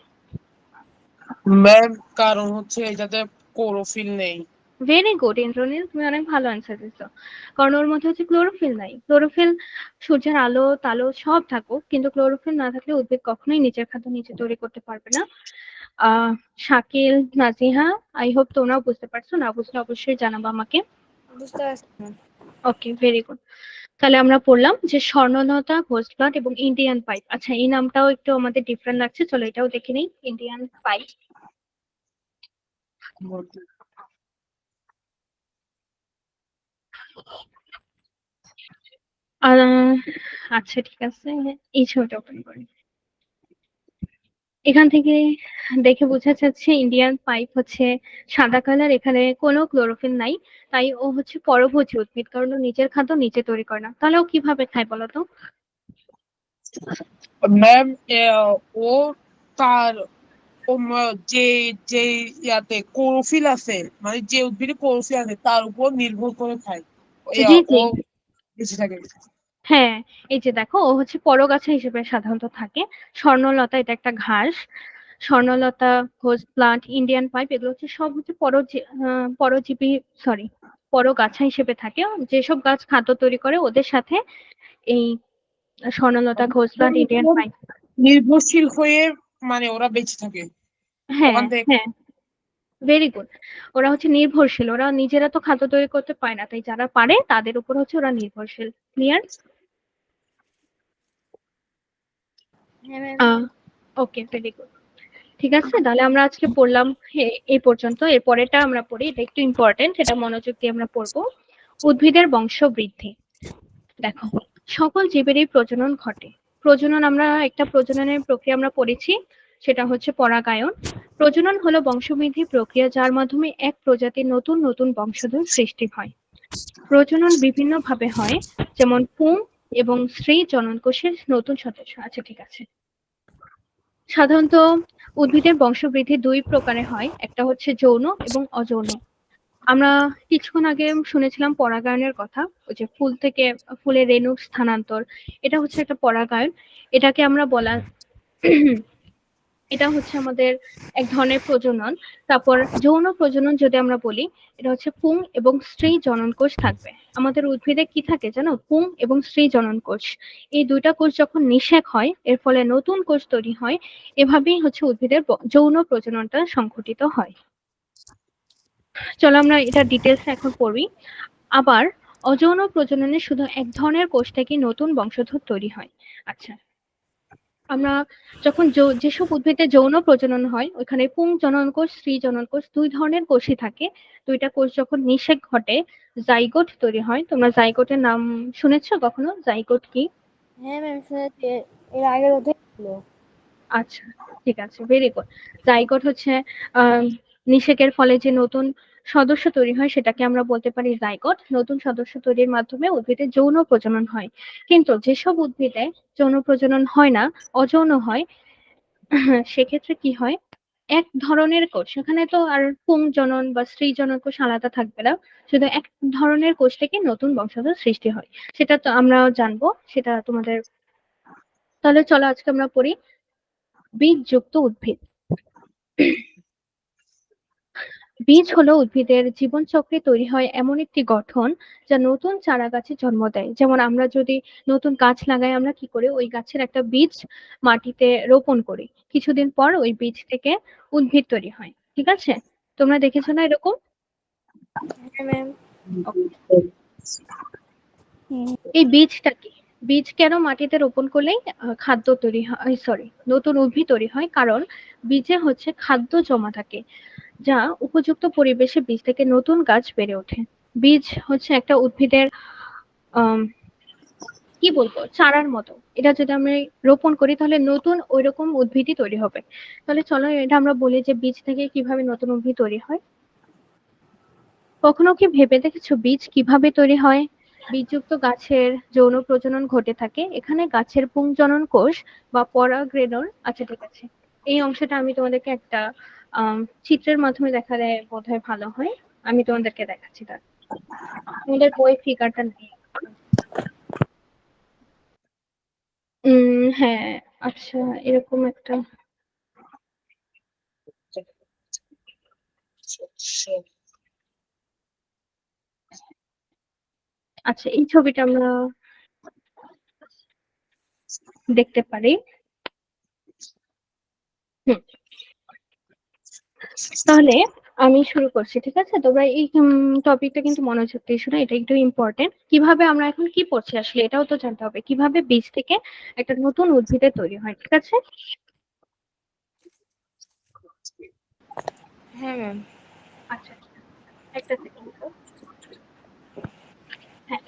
ম্যাম কারণ হচ্ছে এটাতে ক্লোরোফিল নেই। ভেরি গুড ইন্দ্রনীল, তুমি অনেক ভালো অ্যান্সার দিচ্ছ। কারণ ওর মধ্যে হচ্ছে ক্লোরোফিল নাই। ক্লোরোফিল, সূর্যের আলো তালো সব থাকুক, কিন্তু ক্লোরোফিল না থাকলে উদ্ভিদ কখনোই নিজের খাদ্য নিজে তৈরি করতে পারবে না। শাকিল, নাজিহা, আই হোপ তোমরাও বুঝতে পারছো। না বুঝলে অবশ্যই জানাবো আমাকে। বুঝতে পারছি ম্যাম। ওকে, ভেরি গুড। তাহলে আমরা পড়লাম যে স্বর্ণলতা, ঘোস্ট প্লান্ট এবং ইন্ডিয়ান পাইপ। আচ্ছা এই নামটাও একটু আমাদের ডিফারেন্ট লাগছে, চলো এটাও দেখে নিই। Indian pipe. আচ্ছা ঠিক আছে, এই ছবিটা ওপেন করি। এখান থেকে দেখে বোঝা যাচ্ছে ইন্ডিয়ান পাইপ হচ্ছে সাদা কালার, এখানে কোনো ক্লোরোফিল নাই। তাই ও হচ্ছে পরভোজী উদ্ভিদ, কারণ ও নিজের খাদ্য নিজে তৈরি করে না। তাহলে ও কিভাবে খায় বলতো? ম্যাম ও তার যে যে ইয়াতে ক্লোরোফিল আছে, মানে যে উদ্ভিদে ক্লোরোফিল আছে তার উপর নির্ভর করে খায়। জি ও জি, বেঁচে থাকে। হ্যাঁ, এই যে দেখো ও হচ্ছে পরগাছা হিসেবে সাধারণত থাকে। স্বর্ণলতা এটা একটা ঘাস। স্বর্ণলতা, ঘোষ প্লান্ট, ইন্ডিয়ান পাইপ এগুলো হচ্ছে সব হচ্ছে পরজীবী, সরি, পরগাছা হিসেবে থাকে। যেসব গাছ খাদ্য তৈরি করে ওদের সাথে এই স্বর্ণলতা, ঘোষ প্লান্ট, ইন্ডিয়ান পাইপ। নির্ভরশীল হয়ে মানে ওরা বেঁচে থাকে হ্যাঁ, ওখান থেকে। হ্যাঁ, ভেরি গুড। ওরা হচ্ছে নির্ভরশীল, ওরা নিজেরা তো খাদ্য তৈরি করতে পারে না, তাই যারা পারে তাদের উপর হচ্ছে ওরা নির্ভরশীল। ক্লিয়ার? হ্যাঁ ম্যাম। ওকে, ভেরি গুড। ঠিক আছে, তাহলে আমরা আজকে পড়লাম এই পর্যন্ত। এর পরেরটা আমরা পড়ি, এটা একটু ইম্পর্টেন্ট, এটা মনোযোগ দিয়ে আমরা পড়বো। উদ্ভিদের বংশবৃদ্ধি। দেখো, সকল জীবেরই প্রজনন ঘটে। প্রজনন, আমরা একটা প্রজননের প্রক্রিয়া আমরা পড়েছি, সেটা হচ্ছে পরাগায়ন। প্রজনন হলো বংশবৃদ্ধি প্রক্রিয়া যার মাধ্যমে এক প্রজাতির নতুন নতুন বংশধর সৃষ্টি হয়। প্রজনন বিভিন্ন ভাবে হয়, যেমন পুং এবং স্ত্রী জননকোষের নতুন সদস্য। আচ্ছা, ঠিক আছে। সাধারণত উদ্ভিদের বংশবৃদ্ধি দুই প্রকারে হয়, একটা হচ্ছে যৌন এবং অযৌন। আমরা কিছুক্ষণ আগে শুনেছিলাম পরাগায়নের কথা, ওই যে ফুল থেকে ফুলের রেণুর স্থানান্তর, এটা হচ্ছে একটা পরাগায়ন। এটাকে আমরা বলা এটা হচ্ছে আমাদের এক ধরনের প্রজনন। তারপর যৌন প্রজনন যদি আমরা বলি, এটা হচ্ছে পুং এবং স্ত্রী জননকোষ থাকবে। আমাদের উদ্ভিদে কি থাকে জানো? পুং এবং স্ত্রী জননকোষ। এই দুইটা কোষ যখন নিষেক হয়, এর ফলে নতুন কোষ তৈরি হয়। এভাবেই হচ্ছে উদ্ভিদের যৌন প্রজননটা সংঘটিত হয়। চলো আমরা এটা ডিটেলস এখন পড়ি। আবার অযৌন প্রজননে শুধু এক ধরনের কোষ থেকে নতুন বংশধর তৈরি হয়। আচ্ছা, আমরা যখন যেসব উদ্ভিদে যৌন প্রজনন হয়, ওইখানে পুং জননকোষ, স্ত্রী জননকোষ দুই ধরনের কোষই থাকে। দুইটা কোষ যখন নিষেক ঘটে, জাইগোট তৈরি হয়। তোমরা জাইগোটের নাম শুনেছো কখনো? জাইগোট কি? হ্যাঁ ম্যাম, শুনেছি। এর আগের অধ্যায় ছিল। আচ্ছা, ঠিক আছে, ভেরি গুড। জাইগোট হচ্ছে আহ নিষেকের ফলে যে নতুন সদস্য তৈরি হয় সেটাকে আমরা বলতে পারি জাইগোট। নতুন সদস্য তৈরির মাধ্যমে উদ্ভিদের যৌন প্রজনন হয়। কিন্তু যেসব উদ্ভিদে যৌন প্রজনন হয় না, অযৌন হয়, সেক্ষেত্রে কি হয়, এক ধরনের কোষ, সেখানে তো আর পুং জনন বা স্ত্রী জনন কোষ আলাদা থাকবে না, শুধু এক ধরনের কোষ থেকে নতুন বংশধর সৃষ্টি হয়। সেটা তো আমরা জানবো, সেটা তোমাদের। তাহলে চলো আজকে আমরা পড়ি বীজযুক্ত উদ্ভিদ। বীজ হলো উদ্ভিদের জীবনচক্রে তৈরি হয় এমন একটি গঠন যা নতুন চারা গাছে জন্ম দেয়। যেমন আমরা যদি নতুন গাছ লাগাই, আমরা কি করি, ওই গাছের একটা বীজ মাটিতে রোপণ করি, কিছুদিন পর ওই বীজ থেকে উদ্ভিদ তৈরি হয়। ঠিক আছে, তোমরা দেখেছো না এরকম? হ্যাঁ ম্যাম। এই বীজটা কি, বীজ কেন মাটিতে রোপণ করলেই খাদ্য তৈরি হয়, সরি, নতুন উদ্ভিদ তৈরি হয়? কারণ বীজে হচ্ছে খাদ্য জমা থাকে, যা উপযুক্ত পরিবেশে বীজ থেকে নতুন গাছ বেড়ে ওঠে। বীজ হচ্ছে একটা উদ্ভিদের আম, কি বলবো, চারার মতো। এটা যদি আমি রোপণ করি তাহলে নতুন ওইরকম উদ্ভিদই তৈরি হবে। তাহলে চলো এটা আমরা বলি যে বীজ থেকে কিভাবে নতুন উদ্ভিদ তৈরি হয়। কখনো কি ভেবে দেখেছো বীজ কিভাবে তৈরি হয়? বীজযুক্ত গাছের যৌন প্রজনন ঘটে থাকে, এখানে গাছের পুংজনন কোষ বা পরাগরেণুর, আচ্ছা ঠিক আছে, এই অংশটা আমি তোমাদেরকে একটা চিত্রের মাধ্যমে দেখালে বোধহয় ভালো হয়। আমি তোমাদেরকে দেখাচ্ছি, তার তোমাদের বই ফিগারটা নেই। হ্যাঁ, আচ্ছা, এরকম একটা, আচ্ছা এই ছবিটা আমরা দেখতে পারি। হুম, তাহলে আমি শুরু করছি, ঠিক আছে? তোমরা এই টপিকটা কিন্তু মনোযোগ দিয়ে শোনো, এটা একটু ইম্পর্টেন্ট। কিভাবে আমরা এখন কি পড়ছি আসলে এটাও তো জানতে হবে, কিভাবে বীজ থেকে একটা নতুন উদ্ভিদের তৈরি হয়। ঠিক আছে, হ্যাঁ ম্যাম। আচ্ছা, একটা সেকেন্ড। হ্যাঁ,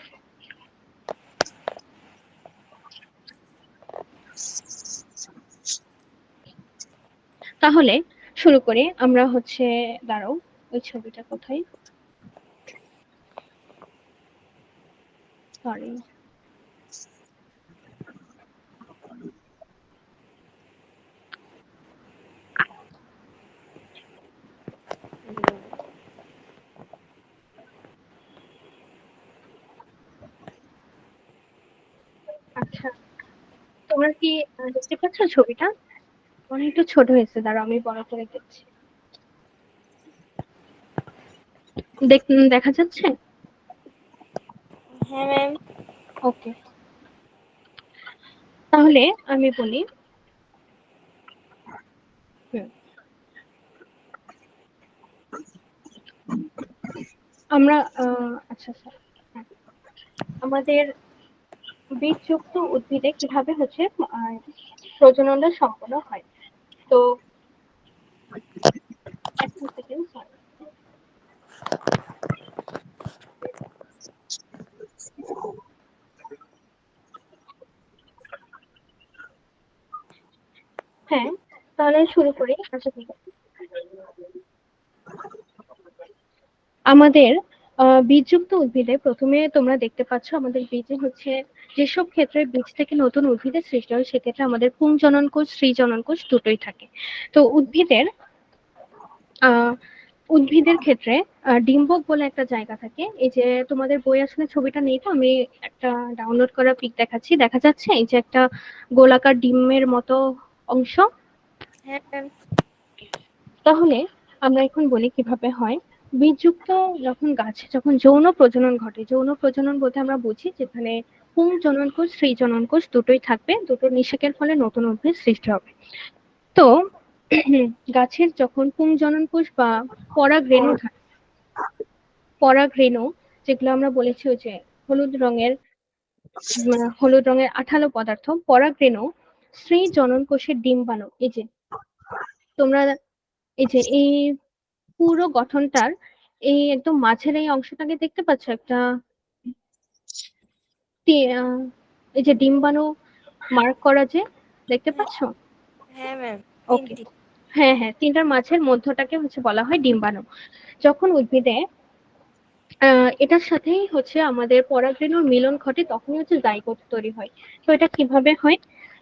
তাহলে শুরু করে আমরা হচ্ছে, দাঁড়াও, ওই ছবিটা কোথায়, সরি। আচ্ছা, তোমরা কি দেখতে পাচ্ছ ছবিটা? অনেকটা ছোট হয়েছে, দাঁড়াও আমি বড় করে দিচ্ছি। দেখা যাচ্ছে? হ্যাঁ ম্যাম। ওকে, তাহলে আমি বলি। হুম, আমরা আচ্ছা স্যার, হ্যাঁ, আমাদের বীজযুক্ত উদ্ভিদে কিভাবে হচ্ছে প্রজননটা সম্পন্ন হয়। তো একটা সেকেন্ড, সরি। হ্যাঁ, তাহলে শুরু করি। আচ্ছা ঠিক আছে। আমাদের বীজযুক্ত উদ্ভিদে প্রথমে তোমরা দেখতে পাচ্ছ আমাদের বীজে হচ্ছে যেসব ক্ষেত্রে বীজ থেকে নতুন উদ্ভিদের সৃষ্টি হয় সেক্ষেত্রে আমাদের পুংজনন কোষ, স্ত্রীজনন কোষ দুটোই থাকে। তো উদ্ভিদের ক্ষেত্রে ডিম্বক বলে একটা জায়গা থাকে। এই যে তোমাদের বই আসলে ছবিটা নেই, তো আমি একটা ডাউনলোড করা পিক দেখাচ্ছি। দেখা যাচ্ছে এই যে একটা গোলাকার ডিমের মতো অংশ। হ্যাঁ ম্যাম। তাহলে আমরা এখন বলি কিভাবে হয়। বীজযুক্ত যখন গাছে যখন যৌন প্রজনন ঘটে, যৌন প্রজনন বলতে আমরা বুঝি যেখানে পুংজনন কোষ, স্ত্রীজনন কোষ দুটোই থাকবে, দুটোর নিষেকের ফলে নতুন উদ্ভিদ সৃষ্টি হবে। তো গাছের যখন পুংজনন কোষ বা পরাগরেণু থাকে, পরাগরেণু যেগুলো আমরা বলেছি ওই যে হলুদ রঙের আঠালো পদার্থ, পরাগরেণু স্ত্রী জনন কোষের ডিম্বাণু। এই যে তোমরা এই যে এই পুরো গঠনটার এই একদম মাঝের এই অংশটাকে দেখতে পাচ্ছ একটা এই যে ডিম্বাণু মার্ক করা, যে দেখতে পাচ্ছ? হ্যাঁ ম্যাম। ওকে, হ্যাঁ হ্যাঁ, তিনটার মাঝের মধ্যটাকে হচ্ছে বলা হয় ডিম্বাণু। যখন উদ্ভিদে এটার সাথেই হচ্ছে আমাদের পরাগরেণুর মিলন ঘটে তখনই হচ্ছে জাইগোট তৈরি হয়। তো এটা কিভাবে হয়?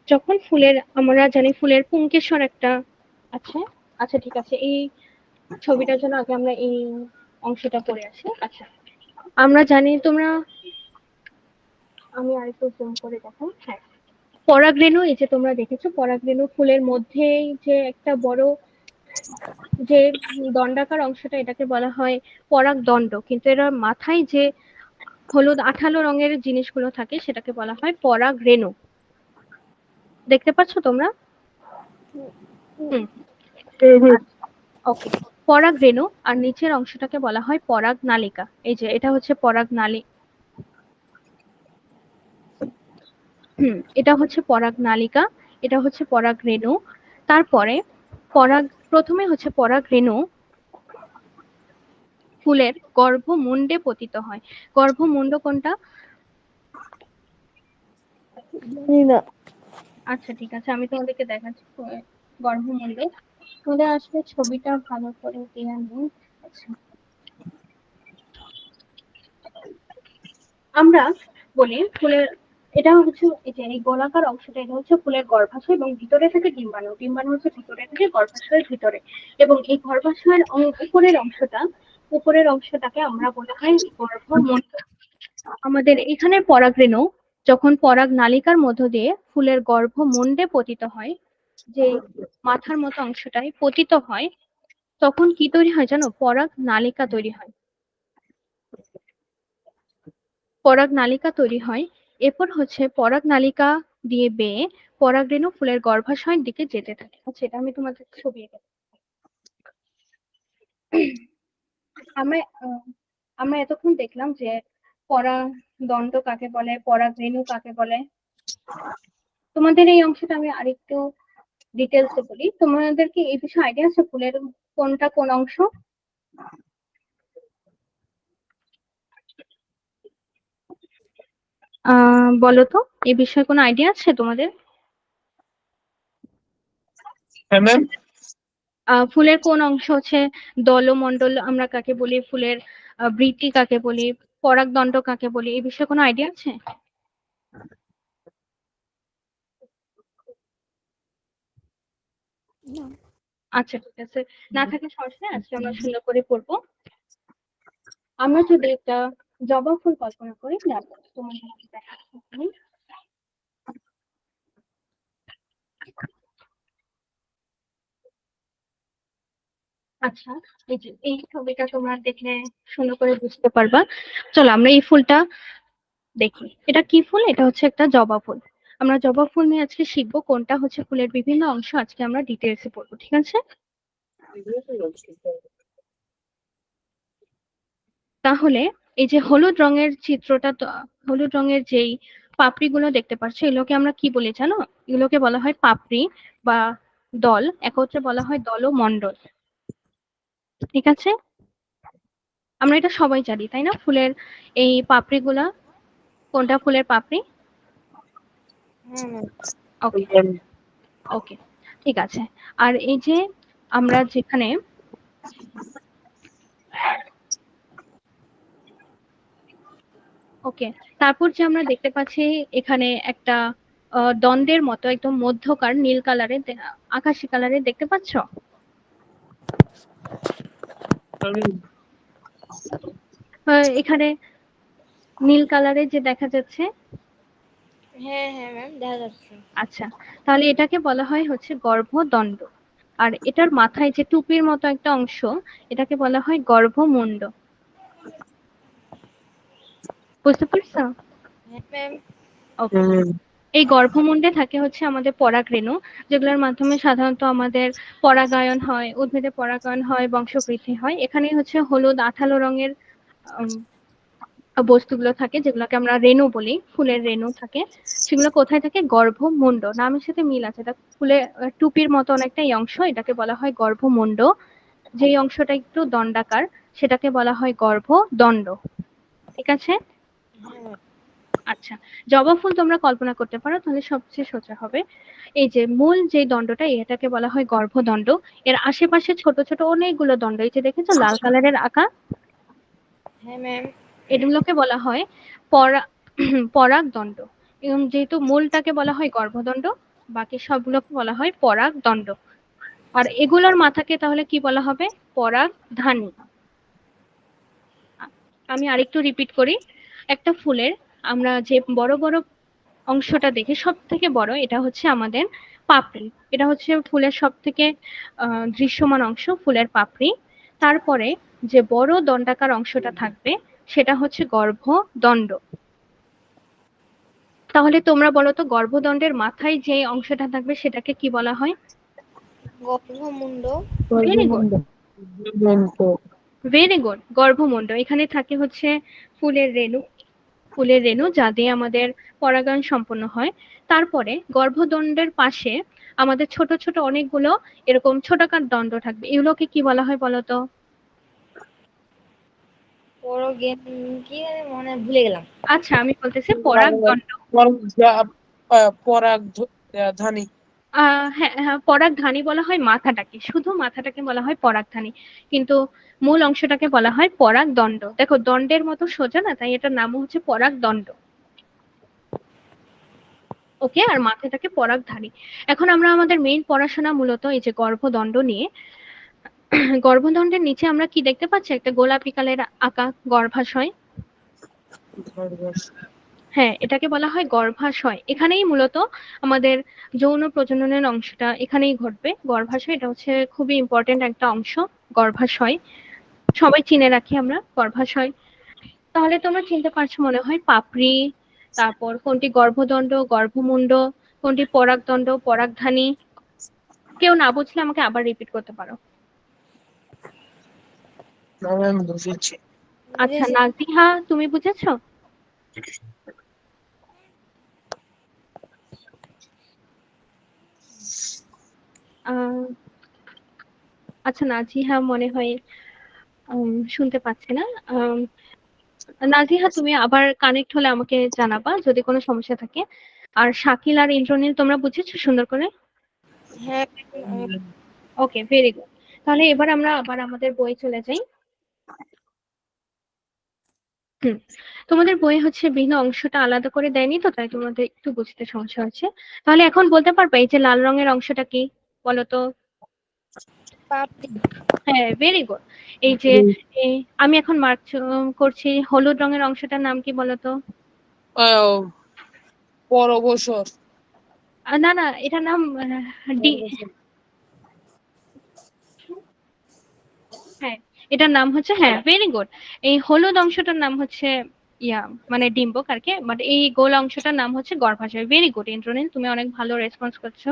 যখন ফুলের, আমরা জানি ফুলের পুংকেশর একটা আছে। আচ্ছা ঠিক আছে, এই ছবিটার জন্য আগে আমরা এই অংশটা পড়ে আসি। আচ্ছা, আমরা জানি তোমরা, আমি আরেকটু জুম করে দেখাই। হ্যাঁ, পরাগরেণু, এই যে তোমরা দেখেছো পরাগরেণু ফুলের মধ্যে যে একটা বড় যে দণ্ডাকার অংশটা, এটাকে বলা হয় পরাগদণ্ড, কিন্তু এর মাথায় যে হলুদ আঠালো রঙের জিনিসগুলো থাকে সেটাকে বলা হয় পরাগরেণু। দেখতে পাচ্ছ তোমরা? হুম, ওকে। পরাগরেণু আর নিচের অংশটাকে বলা হয় পরাগ নালিকা। এই যে এটা হচ্ছে পরাগ নালী, এটা হচ্ছে পরাগ নালিকা, এটা হচ্ছে পরাগ রেণু। তারপরে প্রথমে হচ্ছে পরাগ রেণু ফুলের গর্ভমুণ্ডে পতিত হয়। গর্ভমুণ্ড কোনটা? জানি না। আচ্ছা ঠিক আছে, আমি তোমাদেরকে দেখাচ্ছি গর্ভমুণ্ডে। তোমাদের আসলে ছবিটা ভালো করে দেয়া নেই। আচ্ছা, আমরা বলি ফুলের, এটা হচ্ছে এই যে এই গোলাকার অংশটা, এটা হচ্ছে ফুলের গর্ভাশয় এবং ভিতরে থাকে ডিম্বাণু। ডিম্বাণু হচ্ছে ভিতরে থাকে গর্ভাশয়ের ভিতরে, এবং এই গর্ভাশয়ের উপরের অংশটাকে আমরা বলা হয় গর্ভমুণ্ড। আমাদের এখানে পরাগরেণু যখন পরাগ নালিকার মধ্য দিয়ে ফুলের গর্ভমুণ্ডে পতিত হয়, যে মাথার মতো অংশটাই পতিত হয়, তখন কি তৈরি হয় জানো? পরাগ নালিকা তৈরি হয়। পরাগ নালিকা তৈরি হয়। এরপর হচ্ছে পরাগ নালিকা দিয়ে বেয়ে পরাগরেণু ফুলের গর্ভাশয়ের দিকে যেতে থাকে। আচ্ছা, এটা আমি তোমাদের ছবি এঁকে আমরা আমরা এতক্ষণ দেখলাম যে পরাগদণ্ড কাকে বলে, পরাগরেণু কাকে বলে। তোমাদের এই অংশটা আমি আরেকটু ডিটেলসে বলি। তোমাদের কি এই বিষয়ে আইডিয়া আছে ফুলের কোনটা কোন অংশ? বলো তো, এই বিষয়ে কোনো আইডিয়া আছে তোমাদের? হ্যাঁ ম্যাম। ফুলের কোন অংশ হচ্ছে দলমণ্ডল আমরা কাকে বলি, ফুলের বৃতি কাকে বলি, পরাগদণ্ড কাকে বলি, এই বিষয়ে কোনো আইডিয়া আছে? আচ্ছা ঠিক আছে, না থাকলে সমস্যা নেই, আজকে আমরা সুন্দর করে পড়বো। আমরা যদি একটা জবা ফুল কল্পনা করি, তোমার দেখাচ্ছি। আচ্ছা, এই ছবিটা তোমরা দেখলে সুন্দর করে বুঝতে পারবা। চলো আমরা এই ফুলটা দেখি। এটা কি ফুল? এটা হচ্ছে একটা জবা ফুল। আমরা জবা ফুল নিয়ে আজকে শিখবো কোনটা হচ্ছে ফুলের বিভিন্ন অংশ, আজকে আমরা ডিটেলসে পড়বো, ঠিক আছে? তাহলে এই যে হলুদ রঙের চিত্রটা তো, হলুদ রঙের যেই পাপড়িগুলো দেখতে পাচ্ছ, এগুলোকে আমরা কি বলি জানো? এগুলোকে বলা হয় পাপড়ি বা দল, একত্রে বলা হয় দল ও মণ্ডল, ঠিক আছে? আমরা এটা সবাই জানি তাই না? ফুলের এই পাপড়িগুলা কোনটা ফুলের পাপড়ি? হ্যাঁ ম্যাম। ওকে, ওকে, ঠিক আছে। আর এই যে আমরা যেখানে ওকে, তারপর যে আমরা দেখতে পাচ্ছি এখানে একটা দ্বন্দ্বের মতো একদম মধ্যকার নীল কালারের, আকাশি কালারের দেখতে পাচ্ছ? এখানে নীল কালারের যে দেখা যাচ্ছে। হ্যাঁ হ্যাঁ ম্যাম, দেখা যাচ্ছে। আচ্ছা, তাহলে এটাকে বলা হয় হচ্ছে গর্ভদণ্ড। আর এটার মাথায় যে টুপির মতো একটা অংশ, এটাকে বলা হয় গর্ভমুণ্ড। বুঝতে পারছো? হ্যাঁ ম্যাম। ওকে। এই গর্ভমুণ্ডে থাকে হচ্ছে আমাদের পরাগরেণু, যেগুলোর মাধ্যমে সাধারণত আমাদের পরাগায়ন হয়, উদ্ভিদে পরাগায়ন হয়, বংশবৃদ্ধি হয়। এখানেই হচ্ছে হলুদ আঠালো রঙের উম, বস্তুগুলো থাকে, যেগুলোকে আমরা রেণু বলি, ফুলের রেণু থাকে। সেগুলো কোথায় থাকে? গর্ভমুণ্ড, নামের সাথে মিল আছে। এটা ফুলের টুপির মতো অনেকটা এই অংশ, এটাকে বলা হয় গর্ভমুণ্ড। যেই অংশটা একটু দণ্ডাকার, সেটাকে বলা হয় গর্ভদণ্ড, ঠিক আছে? হ্যাঁ ম্যাম। আচ্ছা, জবা ফুল তোমরা কল্পনা করতে পারো, তাহলে সবচেয়ে সোজা হবে। এই যে মূল যে দণ্ডটা, এটাকে বলা হয় গর্ভদণ্ড। এর আশেপাশে ছোট ছোট অনেকগুলো দণ্ড, এই যে দেখেছো লাল কালারের আঁকা, হ্যাঁ ম্যাম। এগুলোকে বলা হয় পরা পরাগদণ্ড। এবং যেহেতু মূলটাকে বলা হয় গর্ভদণ্ড, বাকি সবগুলোকে বলা হয় পরাগদণ্ড। আর এগুলোর মাথাকে তাহলে কি বলা হবে? পরাগধানী। আমি আরেকটু রিপিট করি। একটা ফুলের আমরা যে বড় বড় অংশটা দেখি, সব থেকে বড় এটা হচ্ছে আমাদের পাপড়ি। এটা হচ্ছে ফুলের সব থেকে দৃশ্যমান অংশ, ফুলের পাপড়ি। তারপরে যে বড় দণ্ডাকার অংশটা থাকবে, সেটা হচ্ছে গর্ভদণ্ড। তাহলে তোমরা বলো তো, গর্ভদণ্ডের মাথায় যে অংশটা থাকবে সেটাকে কি বলা হয়? গর্ভমুণ্ড। ভেরি গুড, ভেরি গুড, গর্ভমুণ্ড। এখানে থাকে হচ্ছে ফুলের রেণু, ফুলের রেণু যা দিয়ে আমাদের পরাগায়ন সম্পন্ন হয়। তারপরে গর্ভদণ্ডের পাশে আমাদের ছোট ছোট অনেকগুলো এরকম ছোটকার দণ্ড থাকবে, এগুলোকে কি বলা হয় বলতো? পরগেন, কি জানি মনে ভুলে গেলাম। আচ্ছা, আমি বলতেছি পরাগদণ্ড। ধানী। হ্যাঁ হ্যাঁ, পরাগধানী বলা হয় মাথাটাকে, শুধু মাথাটাকে বলা হয় পরাগধানী, কিন্তু মূল অংশটাকে বলা হয় পরাগদণ্ড। দেখো দণ্ডের মতো সোজা না, তাই এটার নাম হচ্ছে পরাগদণ্ড। ওকে, আর মাথাটাকে পরাগধানী। এখন আমরা আমাদের মেইন পড়াশোনা মূলত এই যে গর্ভদণ্ড নিয়ে। গর্ভদণ্ডের নিচে আমরা কি দেখতে পাচ্ছি? একটা গোলাপি কালারের আঁকা গর্ভাশয়। হ্যাঁ, এটাকে বলা হয় গর্ভাশয়। এখানেই মূলত আমাদের যৌন প্রজননের অংশটা এখানেই ঘটবে। গর্ভাশয় এটা হচ্ছে খুবই ইম্পর্টেন্ট একটা অংশ, গর্ভাশয়। সবাই চিনে রাখি আমরা গর্ভাশয়। তাহলে তোমরা চিনতে পারছো মনে হয় পাপড়ি, তারপর কোনটি গর্ভদণ্ড, গর্ভমুণ্ড, কোনটি পরাগদণ্ড, পরাগধানী। কেউ না বুঝলে আমাকে আবার রিপিট করতে পারো। বুঝেছি। আচ্ছা বুঝেছি। নাজিহা, তুমি বুঝেছো? আহ, আচ্ছা নাজিহা মনে হয় শুনতে পাচ্ছে না। নাজিহা, তুমি আবার কানেক্ট হলে আমাকে জানাবা যদি কোনো সমস্যা থাকে। আর শাকিল আর ইন্দ্রনীল, তোমরা বুঝেছো সুন্দর করে? হ্যাঁ। ওকে, ভেরি গুড। তাহলে এবার আমরা আবার আমাদের বই চলে যাই। হুম, তোমাদের বইয়ে হচ্ছে বিভিন্ন অংশটা আলাদা করে দেয়নি তো, তাই তোমাদের একটু বুঝতে সমস্যা হচ্ছে। তাহলে এখন বলতে পারবে এই যে লাল রঙের অংশটা কি বলো তো? পাপড়ি। হ্যাঁ, ভেরি গুড। এই যে এই, আমি এখন মার্ক করছি, হলুদ রঙের অংশটার নাম কি বলো তো? পরবশর। না না, এটার নাম ডি। হ্যাঁ, এটার নাম হচ্ছে, হ্যাঁ ভেরি গুড, এই হলুদ অংশটার নাম হচ্ছে ইয়া মানে ডিম্বক আর কি, বাট এই গোল অংশটার নাম হচ্ছে গর্ভাশয়। ভেরি গুড ইন্দ্রনীল, তুমি অনেক ভালো রেসপন্স করছো।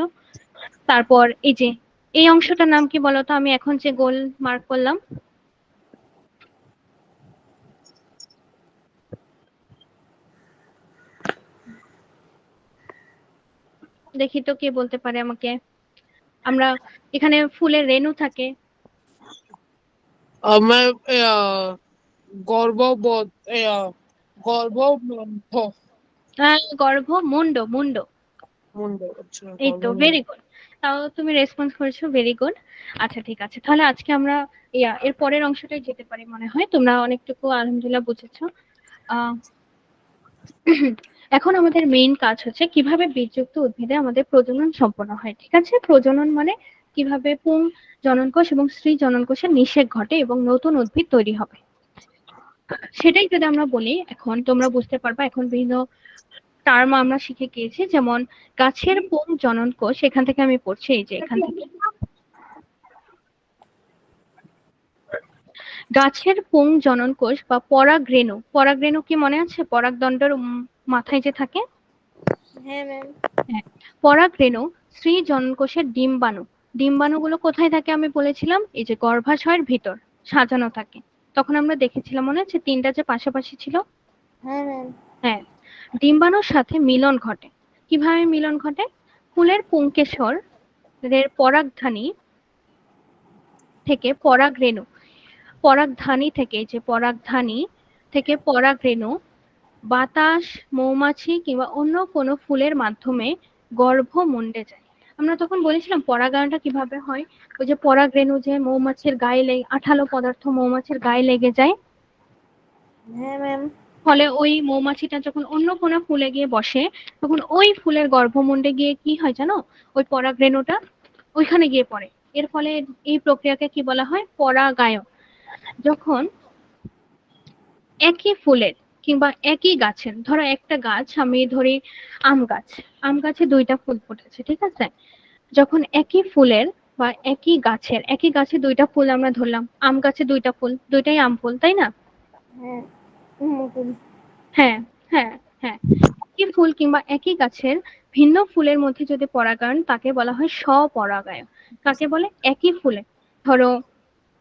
তারপর এই যে এই অংশটার নাম কি বলতো, আমি এখন যে গোল মার্ক করলাম? দেখি তো কে বলতে পারে আমাকে। আমরা এখানে ফুলের রেণু থাকে। আমার গর্ভবোধ গর্ভবন্ধ গর্ভমুণ্ড, মুন্ড। মুন্ড, আচ্ছা এই তো গর্ভমুণ্ড। ভেরি গুড, তাও তুমি রেসপন্স করেছো, ভেরি গুড। আচ্ছা ঠিক আছে, তাহলে আজকে আমরা এর পরের অংশটাই যেতে পারি মনে হয়, তোমরা অনেকটুকু আলহামদুলিল্লাহ বুঝেছো। আহ এখন আমাদের মেইন কাজ হচ্ছে কিভাবে বীজযুক্ত উদ্ভিদে আমাদের প্রজনন সম্পন্ন হয়। ঠিক আছে, প্রজনন মানে কিভাবে পুং জননকোষ এবং স্ত্রী জননকোষের নিষেক ঘটে এবং নতুন উদ্ভিদ তৈরি হবে, সেটাই যদি আমরা বলি এখন তোমরা বুঝতে পারবা। এখন বিভিন্ন টার্ম আমরা শিখে গিয়েছি, যেমন গাছের পুং জননকোষ, এখান থেকে আমি পড়ছি, এই যে এখান থেকে গাছের পুং জননকোষ বা পরাগরেণু। পরাগরেণু কি মনে আছে? পরাগদণ্ডের মাথায় যে থাকে। হ্যাঁ ম্যাম। হ্যাঁ, পরাগরেণু স্ত্রী জননকোষের ডিম্বাণু। ডিম্বাণুগুলো কোথায় থাকে আমি বলেছিলাম? এই যে গর্ভাশয়ের ভিতর সাজানো থাকে। তখন আমরা দেখেছিলাম মনে আছে তিনটা যে পাশাপাশি ছিল। হ্যাঁ ম্যাম। হ্যাঁ, ডিম্বাণুর সাথে মিলন ঘটে। কিভাবে মিলন ঘটে? ফুলের পুংকেশর এর পরাগধানী থেকে পরাগরেণু, পরাগধানী থেকে, যে পরাগধানী থেকে পরাগরেণু বাতাস, মৌমাছি কিংবা অন্য কোনো ফুলের মাধ্যমে গর্ভমুণ্ডে যায়। আমরা তখন বলেছিলাম পরাগায়নটা কিভাবে হয়, ওই যে পরাগরেণু যে মৌমাছির গায়ে লেগে, আঠালো পদার্থ মৌমাছির গায়ে লেগে যায়, হ্যাঁ ম্যাম। ফলে ওই মৌমাছিটা যখন অন্য কোনো ফুলে গিয়ে বসে, তখন ওই ফুলের গর্ভমুণ্ডে গিয়ে কি হয় জানো? ওই পরাগরেণুটা ওইখানে গিয়ে পড়ে। এর ফলে এই প্রক্রিয়াকে কি বলা হয়? পরাগায়ন। যখন একই ফুলের কিংবা একই গাছের, ধরো একটা গাছ আমি ধরি আম গাছ, আম গাছে দুইটা ফুল ফুটেছে, ঠিক আছে? যখন একই ফুলের বা একই গাছে দুইটা ফুল আমরা ধরলাম, আম গাছে দুইটা ফুল, দুইটাই আম ফুল, তাই না? হ্যাঁ মুকুল। হ্যাঁ, হ্যাঁ, হ্যাঁ, একই ফুল কিংবা একই গাছের ভিন্ন ফুলের মধ্যে যদি পরাগায়ন, তাকে বলা হয় স্বপরাগায়ন। কাকে বলে? একই ফুলে, ধরো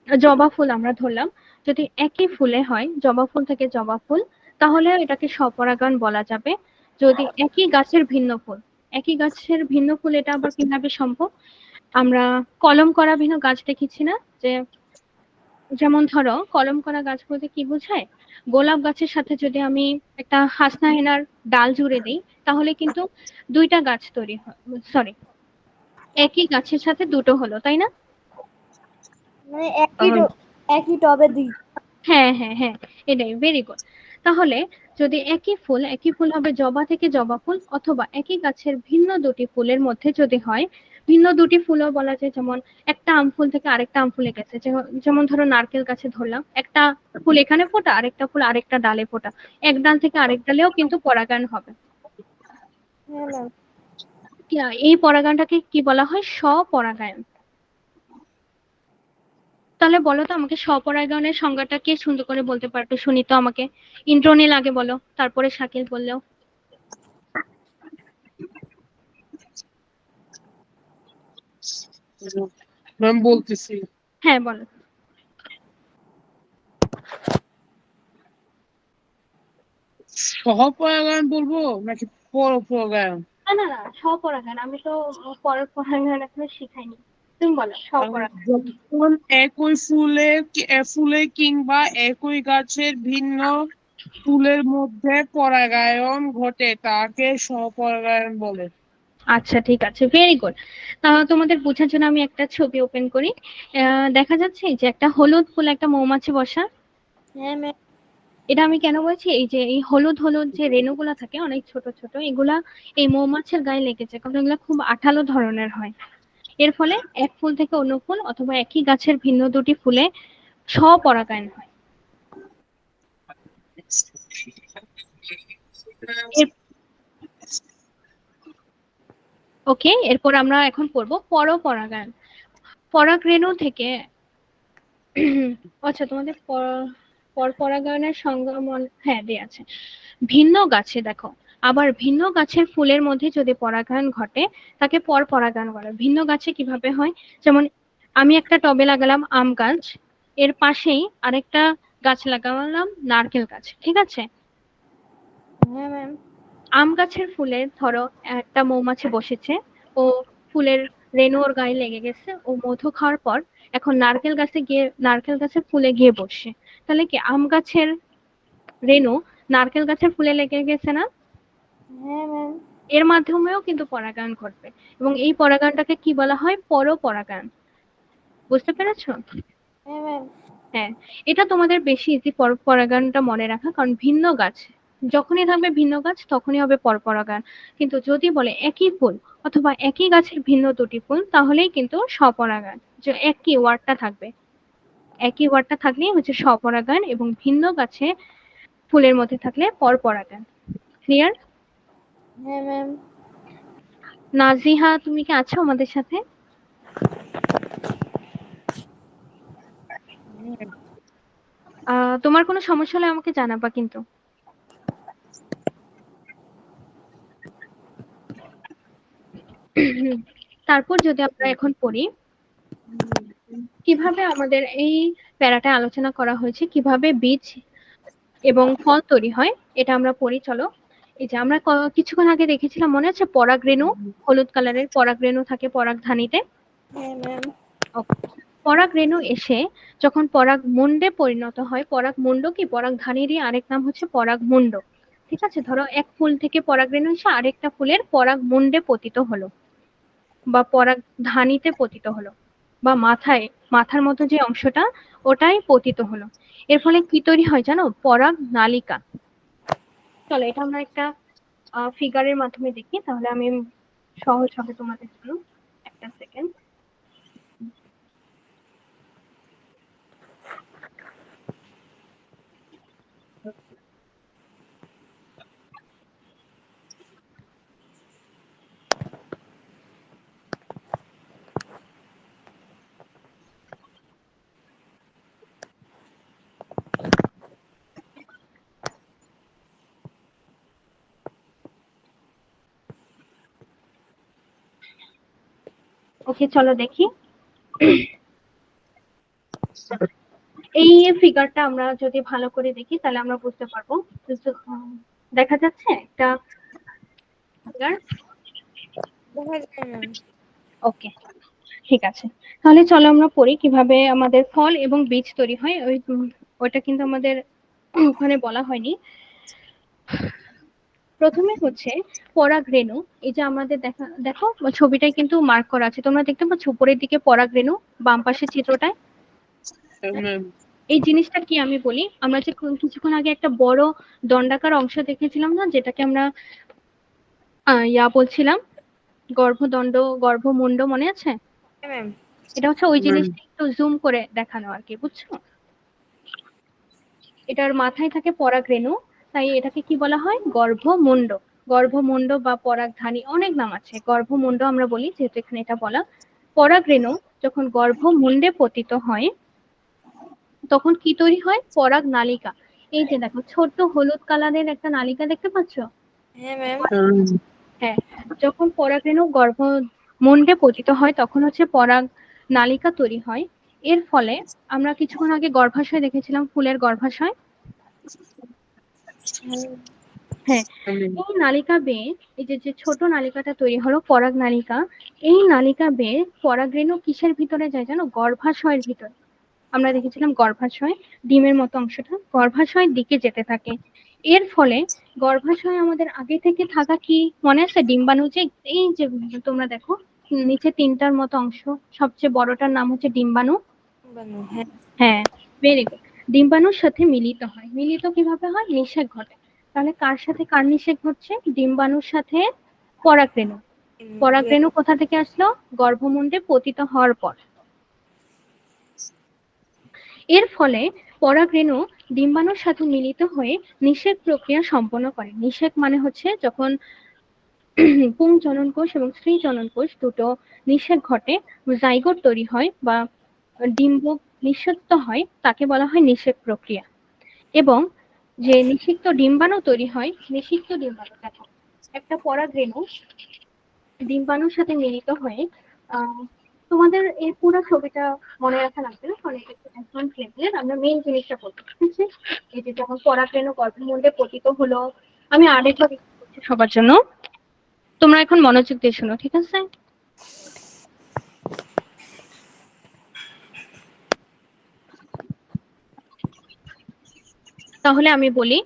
জবা ফুল আমরা ধরলাম, যদি একই ফুলে হয়, জবা ফুল থেকে জবা ফুল, তাহলে এটাকে স্বপরাগায়ন বলা যাবে। যদি একই গাছের ভিন্ন ফুল, একই গাছের ভিন্ন ফুল, এটা আবার কিভাবে সম্ভব? আমরা কলম করা ভিন্ন গাছ দেখেছি না, যে যেমন ধরো কলম করা গাছ বলতে কি বোঝায়? গোলাপ গাছের সাথে যদি আমি একটা হাসনা হেনার ডাল জুড়ে দিই, তাহলে কিন্তু দুইটা গাছ তৈরি হয়, সরি, একই গাছের সাথে দুটো হলো, তাই না? মানে আমার একই টবে দুই। হ্যাঁ, হ্যাঁ, হ্যাঁ, এটাই, ভেরি গুড। তাহলে যদি একই ফুল হবে জবা থেকে জবা ফুল, অথবা একই গাছের ভিন্ন দুটি ফুলের মধ্যে যদি হয়, ভিন্ন দুটি ফুলও বলা যায়, যেমন একটা আম ফুল থেকে আরেকটা আম ফুলে গেছে, যেমন ধরো নারকেল গাছে ধরলাম, একটা ফুল এখানে ফোটা, আরেকটা ফুল আরেকটা ডালে ফোটা, এক ডাল থেকে আরেক ডালেও কিন্তু পরাগায়ন হবে। হ্যাঁ ম্যাম। এই পরাগায়নটাকে কি বলা হয়? স্বপরাগায়ন। তাহলে বলো তো আমাকে, স্বপরাগায়নের সংজ্ঞাটা কে সুন্দর করে বলতে পারবে শুনি তো আমাকে। ইন্দ্রনীল আগে বলো, তারপরে শাকিল বললেও। ম্যাম বলতেছি। হ্যাঁ বলো। সহপরাগায়ন বলবো নাকি পরপরাগায়ন? না না না, স্বপরাগায়ন, আমি তো পরাগায়ন এখনো শিখাইনি, তুমি বলো স্বপরাগায়ন। যখন একই ফুলে কিংবা একই গাছের ভিন্ন ফুলের মধ্যে পরাগায়ন ঘটে তাকে সহপরাগায়ন বলে। আচ্ছা ঠিক আছে, ভেরি গুড। তোমাদের বোঝার জন্য আমি একটা ছবি ওপেন করি। দেখা যাচ্ছে যে একটা হলুদ ফুল, একটা মৌমাছি বসা। হ্যাঁ ম্যাম। এটা আমি কেন বলছি, এই যে এই হলুদ হলুদ যে রেণুগুলা থাকে অনেক ছোট ছোট, এগুলা এই মৌমাছির গায়ে লেগেছে, কারণ এগুলা খুব আঠালো ধরনের হয়। এর ফলে এক ফুল থেকে অন্য ফুল অথবা একই গাছের ভিন্ন দুটি ফুলে স্বপরাগায়ন হয়। ওকে, এরপর আমরা এখন পড়বো পরপরাগায়ন। পরাগরেণু থেকে আচ্ছা, তোমাদের পরপরাগায়নের সংক্রমণ, হ্যাঁ দেয়া আছে। ভিন্ন গাছে দেখো, আবার ভিন্ন গাছের ফুলের মধ্যে যদি পরাগায়ন ঘটে তাকে পরপরাগায়ন বলে। ভিন্ন গাছে কিভাবে হয়, যেমন আমি একটা টবে লাগালাম আম গাছ, এর পাশেই আরেকটা গাছ লাগালাম নারকেল গাছ, ঠিক আছে? হ্যাঁ ম্যাম। আম গাছের ফুলে ধরো একটা মৌমাছি বসেছে, ও ফুলের রেণু ওর গায়ে লেগে গেছে, ও মধু খাওয়ার পর এখন নারকেল গাছের ফুলে গিয়ে বসছে। তাহলে কি আম গাছের রেণু নারকেল গাছের ফুলে লেগে গেছে না? হ্যাঁ ম্যাম। এর মাধ্যমেও কিন্তু পরাগায়ন ঘটবে, এবং এই পরাগায়নটাকে কি বলা হয়, পরপরাগায়ন। বুঝতে পেরেছো? হ্যাঁ ম্যাম। হ্যাঁ, এটা তোমাদের বেশি ইজি পরপরাগায়নটা মনে রাখা, কারণ ভিন্ন গাছ যখনই থাকবে ভিন্ন গাছ তখনই হবে পরপরাগায়ন। কিন্তু যদি বলে একই ফুল অথবা একই গাছের ভিন্ন দুটি ফুল, তাহলেই কিন্তু স্বপরাগায়ন। যে একই ওয়ার্ডটা থাকবে, একই ওয়ার্ডটা থাকলেই হচ্ছে স্বপরাগায়ন, এবং ভিন্ন গাছে ফুলের মধ্যে থাকলে পরপরাগায়ন। ক্লিয়ার? হ্যাঁ ম্যাম। নাজিহা, তুমি কি আছো আমাদের সাথে? তোমার কোনো সমস্যা হলে আমাকে জানাবা কিন্তু। তারপর যদি আমরা এখন পড়ি কিভাবে আমাদের এই প্যারাটা আলোচনা করা হয়েছে, কিভাবে বীজ এবং ফল তৈরি হয়, এটা আমরা পড়ি। চলো, এই যে আমরা কিছুক্ষণ আগে দেখেছিলাম, মনে আছে? পরাগরেণু, হলুদ কালারের পরাগরেণু থাকে পরাগধানীতে। হ্যাঁ ম্যাম। পরাগরেণু এসে যখন পরাগমণ্ডে পরিণত হয়, পরাগমণ্ড কি পরাগধানীরই আরেক নাম হচ্ছে পরাগমণ্ড, ঠিক আছে? ধরো এক ফুল থেকে পরাগরেণু এসে আরেকটা ফুলের পরাগমণ্ডে পতিত হলো, বা পরাগধানীতে পতিত হলো, বা মাথার মতো যে অংশটা ওটাই পতিত হলো। এর ফলে কি তৈরি হয় জানো? পরাগ নালিকা। চলো এটা আমরা একটা ফিগারের মাধ্যমে দেখি, তাহলে আমি সহজ হবে তোমাদের জন্য। একটা সেকেন্ড। ওকে, চলো দেখি। এই ফিগারটা আমরা যদি ভালো করে দেখি তাহলে আমরা বুঝতে পারবো। দেখা যাচ্ছে একটা ফিগার? দেখা যায় ম্যাম। ওকে, ঠিক আছে। তাহলে চলো আমরা পড়ি কিভাবে আমাদের ফল এবং বীজ তৈরি হয়। ওইটা কিন্তু আমাদের ওখানে বলা হয়নি। প্রথমে হচ্ছে পরাগরেণু। এই যে আমাদের দেখো ছবিটায় কিন্তু মার্ক করা আছে, তোমরা দেখতে পাচ্ছ উপরের দিকে পরাগরেণু, বাম পাশের চিত্রটায়। এই জিনিসটা কি আমি বলি, আমরা যে কিছুক্ষণ আগে একটা বড় দণ্ডাকার অংশ দেখেছিলাম না, যেটাকে আমরা বলছিলাম গর্ভদণ্ড, গর্ভমুণ্ড, মনে আছে? হ্যাঁ ম্যাম। এটা হচ্ছে ওই জিনিসটা একটু জুম করে দেখানো আর কি, বুঝছো? এটার মাথায় থাকে পরাগরেণু, তাই এটাকে কি বলা হয়? গর্ভমুণ্ড। গর্ভমুণ্ড বা পরাগধানী, অনেক নাম আছে। গর্ভমুণ্ড আমরা বলি যেহেতু এখানে এটা বলা। পরাগরেণু যখন গর্ভমুণ্ডে পতিত হয় তখন কি তৈরি হয়? পরাগ নালিকা। এই যে দেখো ছোট হলুদ কালারের একটা নালিকা দেখতে পাচ্ছ? হ্যাঁ ম্যাম। হ্যাঁ, যখন পরাগরেণু গর্ভমুণ্ডে পতিত হয় তখন হচ্ছে পরাগ নালিকা তৈরি হয়। এর ফলে আমরা কিছুক্ষণ আগে গর্ভাশয় দেখেছিলাম, ফুলের গর্ভাশয়। হ্যাঁ, এই নালিকা বেয়ে, এই যে ছোট নালিকাটা তৈরি হলো পরাগ নালিকা, এই নালিকা বেয়ে পরাগরেণু কিসের ভিতরে যায় জানো? গর্ভাশয়ের ভিতরে। আমরা দেখেছিলাম গর্ভাশয়, ডিমের মতো অংশটা গর্ভাশয়ের দিকে যেতে থাকে। এর ফলে গর্ভাশয় আমাদের আগে থেকে থাকা কি মনে আছে? ডিম্বাণু। যে এই যে তোমরা দেখো নিচে তিনটার মতো অংশ, সবচেয়ে বড়টার নাম হচ্ছে ডিম্বাণু। হ্যাঁ। হ্যাঁ, ভেরি গুড। ডিম্বাণুর সাথে মিলিত হয়। মিলিত কিভাবে হয়? নিষেক ঘটে। তাহলে কার সাথে কার নিষেক ঘটছে? ডিম্বাণুর সাথে পরাগরেণু। পরাগরেণু কোথা থেকে আসলো? গর্ভমুণ্ডে পতিত হওয়ার পর। এর ফলে পরাগরেণু ডিম্বাণুর সাথে মিলিত হয়ে নিষেক প্রক্রিয়া সম্পন্ন করে। নিষেক মানে হচ্ছে যখন পুংজনন কোষ এবং স্ত্রী জনন কোষ দুটো নিষেক ঘটে, জাইগোট তৈরি হয় বা ডিম্ব নিষিক্ত হয় তাকে বলা হয় নিষেক প্রক্রিয়া। এবং যে নিষিক্ত ডিম্বাণু তৈরি হয়, নিষিক্ত ডিম্বাণু দেখো একটা পরাগরেণু ডিম্বাণুর সাথে মিলিত হয়ে তোমাদের এই পুরো ছবিটা মনে রাখা লাগবে না, কারণ এটা একটু অ্যাডভান্স লেভেলের। আমরা মেইন জিনিসটা বলবো, ঠিক আছে? এই যে যখন পরাগরেণু গর্ভমুণ্ডে পতিত হলো, আমি আরেকবার একটু বলছি সবার জন্য, তোমরা এখন মনোযোগ দিয়ে শোনো, ঠিক আছে? তাহলে আমি বলি,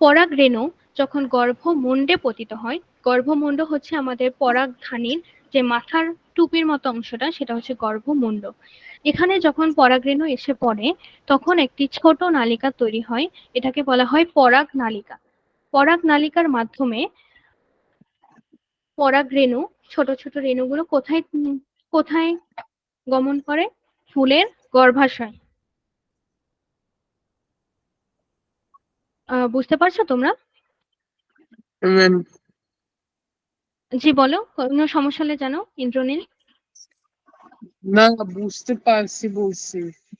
পরাগরেণু যখন গর্ভমুণ্ডে পতিত হয়, গর্ভমুণ্ড হচ্ছে আমাদের পরাগধানীর যে মাথার টুপির মতো অংশটা, সেটা হচ্ছে গর্ভমুণ্ড। এখানে যখন পরাগরেণু এসে পড়ে তখন একটি ছোট নালিকা তৈরি হয়, এটাকে বলা হয় পরাগ নালিকা। পরাগ নালিকার মাধ্যমে পরাগরেণু, ছোট ছোট রেণুগুলো কোথায় কোথায় গমন করে? ফুলের গর্ভাশয়। বুঝতে পারছো তোমরা? ম্যাম জি বলো, কোনো সমস্যা হলে জানো। ইন্দ্রনীল? না, বুঝতে পারছি বলছি।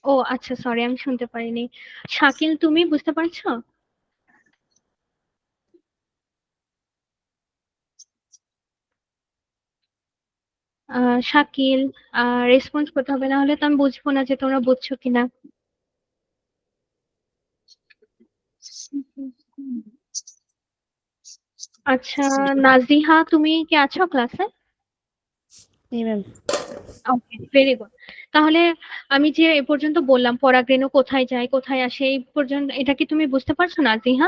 ও আচ্ছা, সরি আমি শুনতে পারিনি। শাকিল, তুমি বুঝতে পারছো? শাকিল, রেসপন্স করতে হবে, না হলে তো আমি বুঝবো না যে তোমরা বুঝছো কিনা। আচ্ছা, নাজিহা তুমি কি আছো ক্লাসে? জি ম্যাম। ওকে, ভেরি গুড। তাহলে আমি যে এ পর্যন্ত বললাম পরাগরেণু কোথায় যায় কোথায় আসে, এই পর্যন্ত এটা কি তুমি বুঝতে পারছো নাজিহা?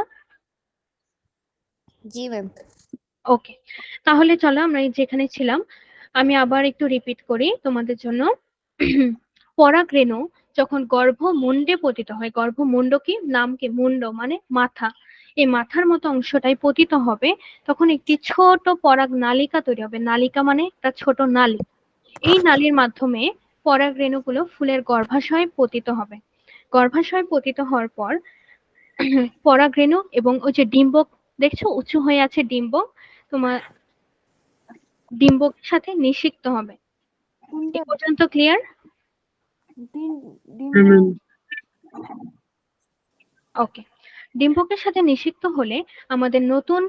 জি ম্যাম। ওকে, তাহলে চলো আমরা যেখানে ছিলাম আমি আবার একটু রিপিট করি তোমাদের জন্য। পরাগরেণু যখন গর্ভমুণ্ডে পতিত হয়, গর্ভমুণ্ড কি নাম, কি মুন্ড মানে মাথা, এই মাথার মতো অংশটাই পতিত হবে, তখন একটি ছোট পরাগ নালিকা তৈরি হবে। নালিকা মানে একটা ছোট নালী। এই নালীর মাধ্যমে পরাগরেণুগুলো ফুলের গর্ভাশয়ে পতিত হবে। গর্ভাশয়ে পতিত হওয়ার পর পরাগরেণু এবং ওই যে ডিম্বক দেখছো উঁচু হয়ে আছে ডিম্বক, তোমার ডিম্বকের সাথে নিষিক্ত হবে। কোনটা? এই পর্যন্ত ক্লিয়ার? ডিম। ম্যাম ওকে, ডিম্বকের সাথে নিষিক্ত হলে আমাদের নতুন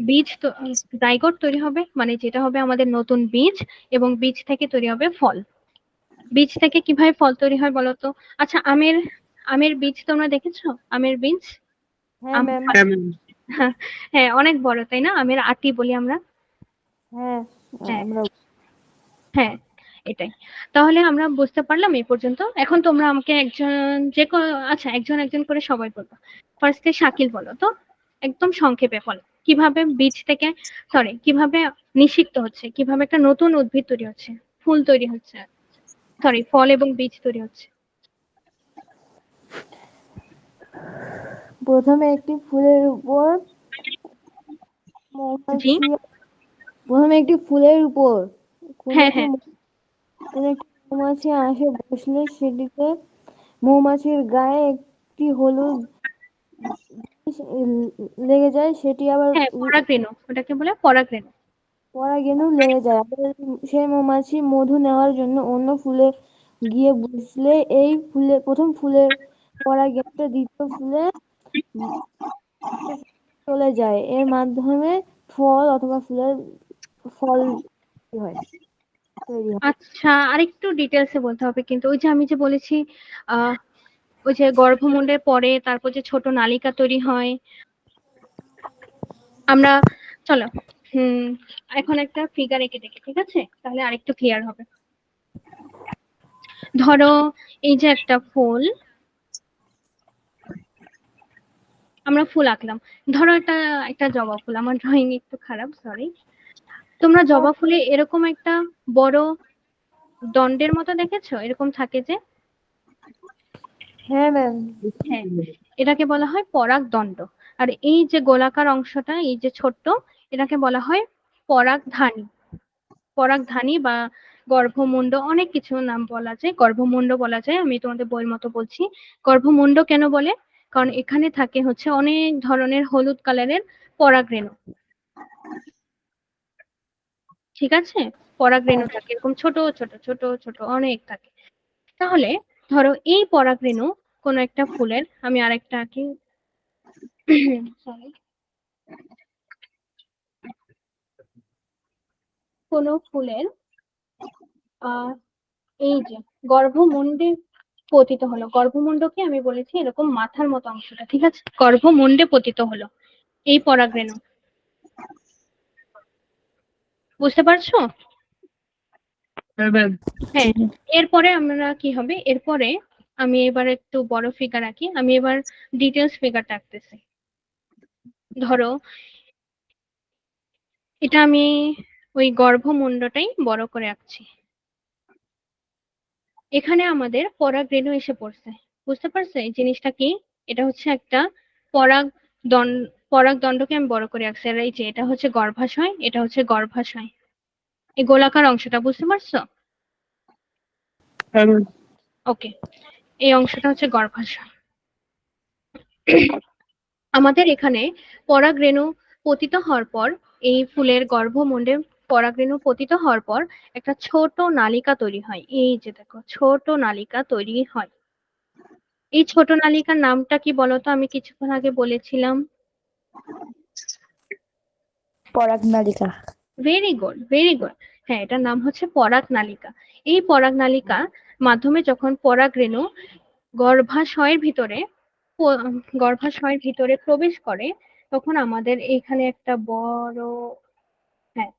বীজ জাইগোট তৈরি হবে, মানে যেটা হবে আমাদের নতুন বীজ, এবং বীজ থেকে তৈরি হবে ফল। বীজ থেকে কিভাবে ফল তৈরি হয় বলতো? আচ্ছা, আমের আমের বীজ তোমরা দেখেছো? আমের বীজ, হ্যাঁ আম ম্যাম। ম্যাম হ্যাঁ, অনেক বড় তাই না? আমের আটি বলি আমরা। হ্যাঁ হ্যাঁ আমরা। হ্যাঁ, এটাই। তাহলে আমরা বুঝতে পারলাম এই পর্যন্ত। এখন তোমরা আমাকে একজন আচ্ছা, একজন একজন করে সবাই বলবো। ফার্স্টে শাকিল বলো তো, একদম সংক্ষেপে বলো কিভাবে বীজ থেকে, সরি, কিভাবে নিষিক্ত হচ্ছে, কিভাবে একটা নতুন উদ্ভিদ তৈরি হচ্ছে, ফুল তৈরি হচ্ছে, সরি ফল এবং বীজ তৈরি হচ্ছে। প্রথমে একটি ফুলের উপর জি, মৌমাছি প্রথমে একটি ফুলের উপর কোন হ্যাঁ একটি হ্যাঁ কোন একটি মৌমাছি আসে বসলে সেটিতে মৌমাছির গায়ে একটি হলুদ জিনিস লেগে যায়, সেটি আবার হ্যাঁ, পরাগরেণু, ওটাকে বলে পরাগরেণু। পরাগরেণু লেগে যায়। আবার সেই মৌমাছি মধু নেওয়ার জন্য অন্য ফুলে গিয়ে বসলে এই ফুলে প্রথম ফুলের পরাগরেণুটা দ্বিতীয় ফুলে চলে যায়। এর মাধ্যমে ফল অথবা ফুলের ফল তৈরি হয়। আচ্ছা, আরেকটু ডিটেলসে বলতে হবে কিন্তু, ওই যে আমি যে বলেছি আহ ওই যে গর্ভমুণ্ডের পরে তারপর যে ছোট নালিকা তৈরি হয়, আমরা, চলো, হুম, এখন একটা ফিগার এঁকে দেখি, ঠিক আছে? তাহলে আরেকটু ক্লিয়ার হবে। ধরো এই যে একটা ফুল, আমরা ফুল আঁকলাম। ধরো এটা একটা জবা ফুল, আমার ড্রয়িং একটু খারাপ, সরি। তোমরা জবা ফুলে এরকম একটা বড় দণ্ডের মতো দেখেছো, এরকম থাকে যে? হ্যাঁ ম্যাম। হ্যাঁ, এটাকে বলা হয় পরাগদণ্ড। আর এই যে গোলাকার অংশটা, এই যে ছোট্ট, এটাকে বলা হয় পরাগধানী। পরাগধানী বা গর্ভমুণ্ড, অনেক কিছু নাম বলা যায়, গর্ভমুণ্ড বলা যায়। আমি তোমাদের বইয়ের মতো বলছি। গর্ভমুণ্ড কেন বলে? কারণ এখানে থাকে হচ্ছে অনেক ধরনের হলুদ কালারের পরাগরেণু, ঠিক আছে? পরাগরেণু থাকে এরকম ছোট ছোট ছোট ছোট অনেক থাকে। তাহলে ধরো এই পরাগরেণু কোনো একটা ফুলের, আমি আরেকটা আঁকি, সরি, কোনো ফুলের এই যে গর্ভমুণ্ডে পতিত হলো। গর্ভমুণ্ডকে আমি বলেছি এরকম মাথার মতো অংশটা, ঠিক আছে? গর্ভমুণ্ডে পতিত হলো এই পরাগরেণু, বুঝতে পারছো? হ্যাঁ ম্যাম। হ্যাঁ, এরপরে আমরা কি হবে, এরপরে আমি এবার একটু বড় ফিগার আঁকি, আমি এবার ডিটেলস ফিগারটা আঁকতেছি। ধরো এটা আমি ওই গর্ভমুণ্ডটাই বড় করে আঁকছি। এখানে আমাদের পরাগরেণু এসে পড়ছে, বুঝতে পারছো এই জিনিসটা কি? এটা হচ্ছে একটা পরাগ দণ্ড, পরাগদণ্ডকে আমি বড় করে আঁকছি। আর এই যে এটা হচ্ছে গর্ভাশয়, এটা হচ্ছে গর্ভাশয়, এই গোলাকার অংশটা, বুঝতে পারছো? হ্যাঁ ম্যাম। ওকে, এই অংশটা হচ্ছে গর্ভাশয়। আমাদের এখানে পরাগরেণু পতিত হওয়ার পর, এই ফুলের গর্ভমুণ্ডে পরাগরেণু পতিত হওয়ার পর একটা ছোট নালিকা তৈরি হয়। এই যে দেখো, ছোট নালিকা তৈরি হয়। এই ছোট নালিকার নামটা কি বলতো? আমি কিছুক্ষণ আগে বলেছিলাম। পরাগনালিকা। Very good, very good. হ্যাঁ, এটার নাম হচ্ছে পরাগ নালিকা। এই পরাগ নালিকা মাধ্যমে যখন পরাগরেণু গর্ভাশয়ের ভিতরে গর্ভাশয়ের ভিতরে প্রবেশ করে, তখন আমাদের এখানে একটা বড়, হ্যাঁ,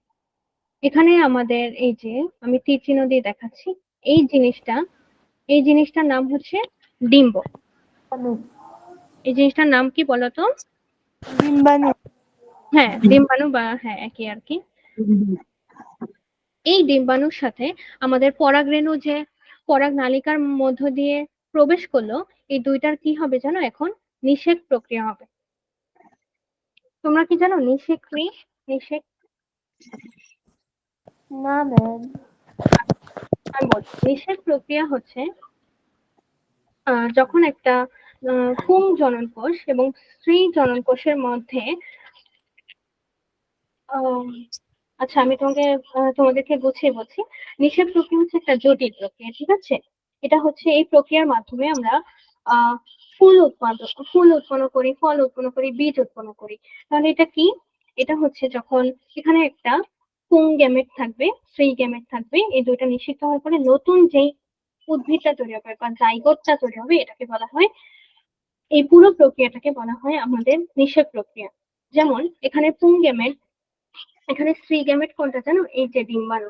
এখানে আমাদের এই যে আমি তীর চিহ্ন দিয়ে দেখাচ্ছি, এই জিনিসটা, এই জিনিসটার নাম হচ্ছে ডিম্ব। এই জিনিসটার নাম কি বলতো? ডিম্বাণু। হ্যাঁ, ডিম্বাণু, বা হ্যাঁ একই আর কি। এই ডিম্বাণুর সাথে আমাদের পরাগরেণু যে পরাগ নালিকার মধ্য দিয়ে প্রবেশ করলো, এই দুইটার কি হবে জানো? এখন নিষেক প্রক্রিয়া হবে। তোমরা কি জানো নিষেক কি? নিষেক, না ম্যাম। আমি বলছি, নিষেক প্রক্রিয়া হচ্ছে যখন একটা পুং জনন কোষ এবং স্ত্রী জনন কোষের মধ্যে, আচ্ছা আমি তোমাদেরকে গুছিয়ে বলছি। নিষেক প্রক্রিয়া হচ্ছে একটা জটিল প্রক্রিয়া, ঠিক আছে? এটা হচ্ছে, এই প্রক্রিয়ার মাধ্যমে আমরা আহ ফুল উৎপন্ন করি, ফল উৎপন্ন করি, বীজ উৎপন্ন করি। তাহলে এটা কি? এটা হচ্ছে যখন এখানে একটা পুং গ্যামেট থাকবে, স্ত্রী গ্যামেট থাকবে, এই দুইটা নিষিক্ত হওয়ার পরে নতুন যেই উদ্ভিদটা তৈরি হবে বা জাইগোটটা তৈরি হবে, এটাকে বলা হয়, এই পুরো প্রক্রিয়াটাকে বলা হয় আমাদের নিষেক প্রক্রিয়া। যেমন এখানে পুং গ্যামেট, এখানে স্ত্রী গ্যামেট কোনটা জানো? এই যে ডিম্বাণু,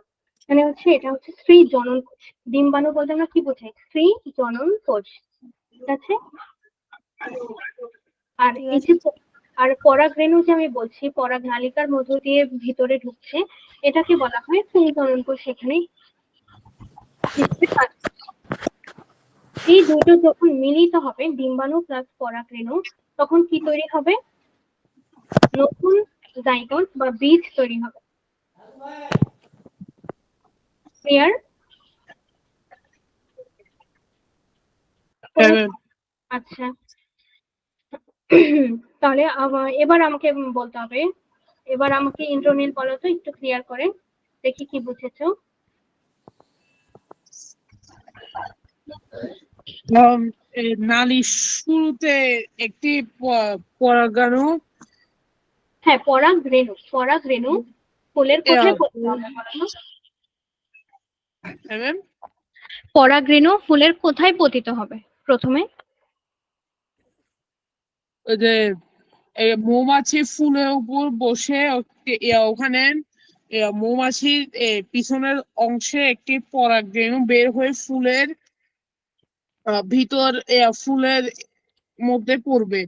মানে হচ্ছে এটা হচ্ছে স্ত্রী জনন কোষ। ডিম্বাণু বলতে আমরা কি বোঝাই? স্ত্রী জনন কোষ, ঠিক আছে? আর ঠিক এই আছে। যে আর পরাগরেণু যে আমি বলছি পরাগ নালিকার মধ্য দিয়ে ভিতরে ঢুকছে, এটাকে বলা হয় স্ত্রী জনন কোষ। এখানে এই দুটো যখন মিলিত হবে, ডিম্বাণু প্লাস পরাগরেণু, তখন কি তৈরি হবে? নতুন জাইগোট বা বীজ তৈরি হবে। ক্লিয়ার? হ্যাঁ ম্যাম। আচ্ছা, তাহলে এবার আমাকে বলতে হবে, এবার আমাকে ইন্দ্রনীল বলো তো একটু ক্লিয়ার করে, দেখি কি বুঝেছো। নালীর শুরুতে একটি পরাগাণু হ্যাঁ, পরাগরেণু, পরাগরেণু ফুলের কোথায় পতিত হবে বলো তো? হ্যাঁ ম্যাম। পরাগরেণু ফুলের কোথায় পতিত হবে প্রথমে? ওই যে মৌমাছি ফুলের উপর বসে ওখানে মৌমাছির পিছনের অংশে একটি পরাগরেণু বের হয়ে ফুলের ভিতর ফুলের মধ্যে পড়বে।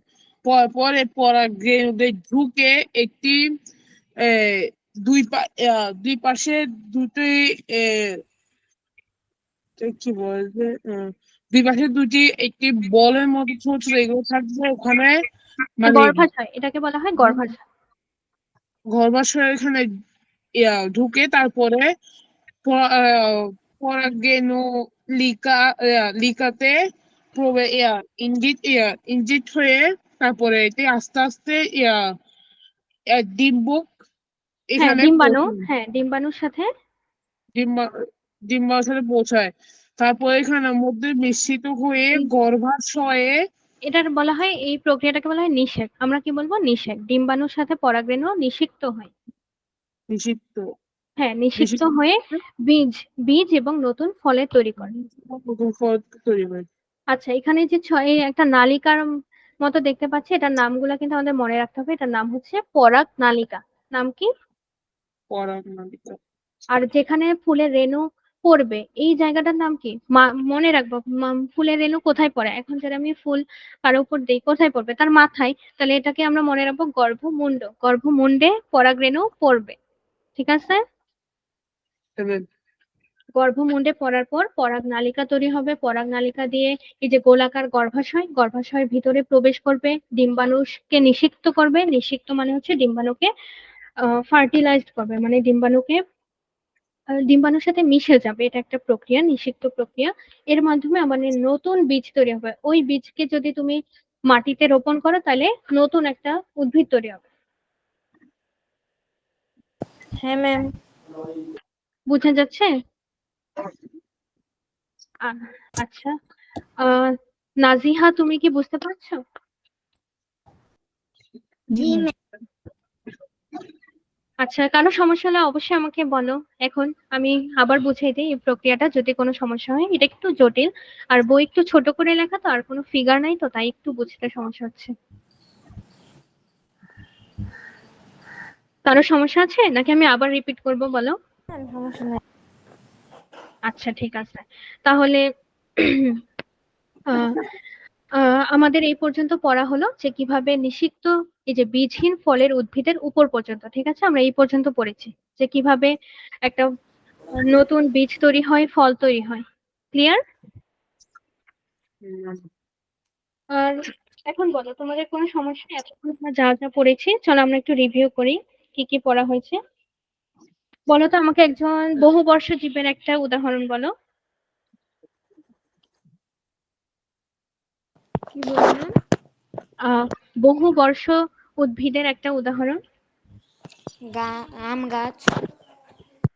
পরে পরাগরেণুতে ঢুকে একটি আহ, দুই পাশে দুটি কি বলছে, দুই পাশে দুটি একটি বলের মতো ছোট ছোট এগুলো থাকবে ওখানে, মানে গর্ভাশয়, এটাকে বলা হয় গর্ভাশয়। গর্ভাশয় এখানে ঢুকে তারপরে পরাগরেণু লিকাতে ইঞ্জিট হয়ে তারপরে এটি আস্তে আস্তে ডিম্বক হ্যাঁ এখানে ডিম্বাণু, পৌঁছায়। হ্যাঁ ডিম্বাণুর সাথে, ডিম্বা ডিম্বাশয়ে পৌঁছায়। তারপর এখানের মধ্যে মিশ্রিত হয়ে গর্ভাশয়ে এটার বলা হয়, এই প্রক্রিয়াটাকে বলা হয় নিষেক। আমরা কি বলবো? নিষেক। ডিম্বাণুর সাথে পরাগরেণু নিষিক্ত হয়। নিষিক্ত হ্যাঁ, নিষিক্ত নিষিক্ত হয়ে বীজ বীজ এবং নতুন ফলের তৈরি করে। নতুন ফল তৈরি হয়। আচ্ছা, এখানে যে এই একটা নালিকার মতো দেখতে পাচ্ছি, এটার নামগুলো কিন্তু আমাদের মনে রাখতে হবে। এটার নাম হচ্ছে পরাগ নালিকা। নাম কি? পরাগনালিকা। আর যেখানে ফুলের রেণু পড়বে, এই জায়গাটার নাম কি? মনে রাখবো, ফুলের রেণু কোথায় পড়ে? এখন যদি আমি ফুল কারো উপর দেই, কোথায় পড়বে? তার মাথায়। তাহলে এটাকে আমরা মনে রাখবো গর্ভমুণ্ড। গর্ভমুণ্ডে পরাগ রেণু পড়বে। ঠিক আছে? এবং গর্ভমুণ্ডে পড়ার পর পরাগ নালিকা তৈরি হবে। পরাগ নালিকা দিয়ে এই যে গোলাকার গর্ভাশয়, গর্ভাশয়ের ভিতরে প্রবেশ করবে, ডিম্বাণুকে নিষিক্ত করবে। নিষিক্ত মানে হচ্ছে ডিম্বাণুকে ফার্টিলাইজড করবে, মানে ডিম্বাণুকে ডিম্বাণুর সাথে মিশে যাবে। এটা একটা প্রক্রিয়া, নিষিক্ত প্রক্রিয়া। এর মাধ্যমে আমাদের নতুন বীজ তৈরি হবে। ওই বীজকে যদি তুমি মাটিতে রোপণ করো, তাহলে নতুন একটা উদ্ভিদ তৈরি হবে। হ্যাঁ ম্যাম। বুঝা যাচ্ছে? আচ্ছা, আহ নাজিহা, তুমি কি বুঝতে পারছো? জি ম্যাম। আচ্ছা, কারো সমস্যা হলে অবশ্যই আমাকে বলো। এখন আমি আবার বুঝিয়ে দিই এই প্রক্রিয়াটা, যদি কোনো সমস্যা হয়। এটা একটু জটিল, আর বই একটু ছোট করে লেখা তো, আর কোনো ফিগার নাই তো, তাই একটু বুঝতে সমস্যা হচ্ছে। কারো সমস্যা আছে নাকি আমি আবার রিপিট করব, বলো? সমস্যা নাই। আচ্ছা, ঠিক আছে। তাহলে আহ, আমাদের এই পর্যন্ত পড়া হলো যে কিভাবে নিষিক্ত এই যে বীজহীন ফলের উদ্ভিদের উপর পর্যন্ত। ঠিক আছে, আমরা এই পর্যন্ত পড়েছি যে কিভাবে একটা নতুন বীজ তৈরি হয়, ফল তৈরি হয়। ক্লিয়ার? আর এখন বলো, তোমাদের কোনো সমস্যা? এতক্ষণ আমরা যা যা পড়েছি, চলো আমরা একটু রিভিউ করি কি কি পড়া হয়েছে। বলো তো আমাকে একজন বহুবর্ষ জীবের একটা উদাহরণ বলো। কি বললেন? বহুবর্ষ উদ্ভিদের একটা উদাহরণ। আম গাছ।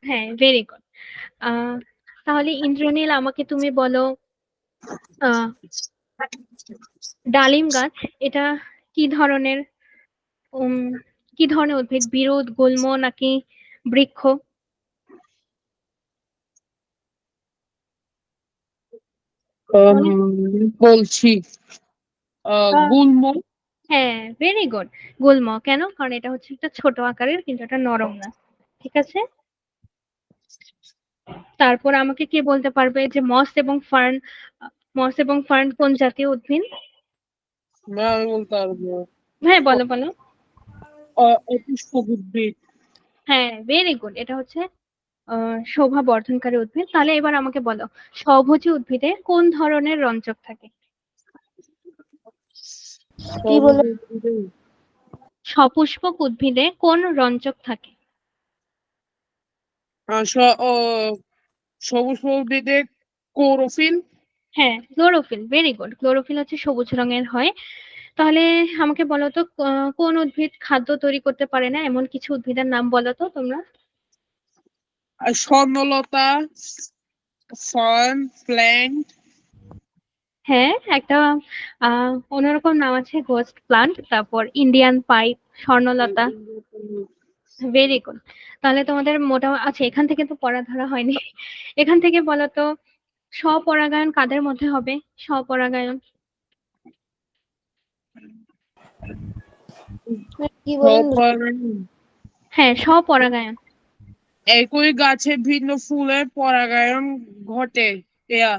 হ্যাঁ, ভেরি গুড। তাহলে ইন্দ্রনীল, আমাকে তুমি বলো, আহ ডালিম গাছ এটা কি ধরনের উম কি ধরনের উদ্ভিদ? বিরুৎ, গুল্ম নাকি বৃক্ষ? বলো। বলছি আহ, গুল্ম। হ্যাঁ, ভেরি গুড। গুল্ম। কেন? কারণ এটা হচ্ছে একটা ছোট আকারের, কিন্তু এটা নরম না। ঠিক আছে। তারপর আমাকে কে বলতে পারবে যে মস এবং ফার্ন কোন জাতীয় উদ্ভিদ? না, আমি বলতে পারবো। হ্যাঁ, বলো বলো। অপুষ্পক উদ্ভিদ। হ্যাঁ, ভেরি গুড। এটা হচ্ছে শোভা বর্ধনকারী উদ্ভিদ। তাহলে এবার আমাকে বলো, স্বভোজী উদ্ভিদে কোন ধরনের রঞ্জক থাকে? কি বলে? সপুষ্পক উদ্ভিদে কোন রঞ্জক থাকে? সবুজ উদ্ভিদে ক্লোরোফিল। হ্যাঁ, ক্লোরোফিল। Very good. ক্লোরোফিল হচ্ছে সবুজ রঙের হয়। তাহলে আমাকে বলো তো, কোন উদ্ভিদ খাদ্য তৈরি করতে পারে না? এমন কিছু উদ্ভিদের নাম বলো তো তোমরা। আর স্বর্ণলতা, ফার্ন, প্ল্যান্ট। হ্যাঁ, একটা অন্যরকম নাম আছে, গোস্ট প্লান্ট, তারপর ইন্ডিয়ান পাইপ, স্বর্ণলতা। Very good. তাহলে তোমাদের মোটামুটি আচ্ছা, এখান থেকে তো পড়া ধরা হয়নি। এখান থেকে বলো তো, স্বপরাগায়ন কাদের মধ্যে হবে? স্বপরাগায়ন। কি বলেন? হ্যাঁ, স্বপরাগায়ন। একই গাছে ভিন্ন ফুলের পরাগায়ন ঘটে। ইয়া,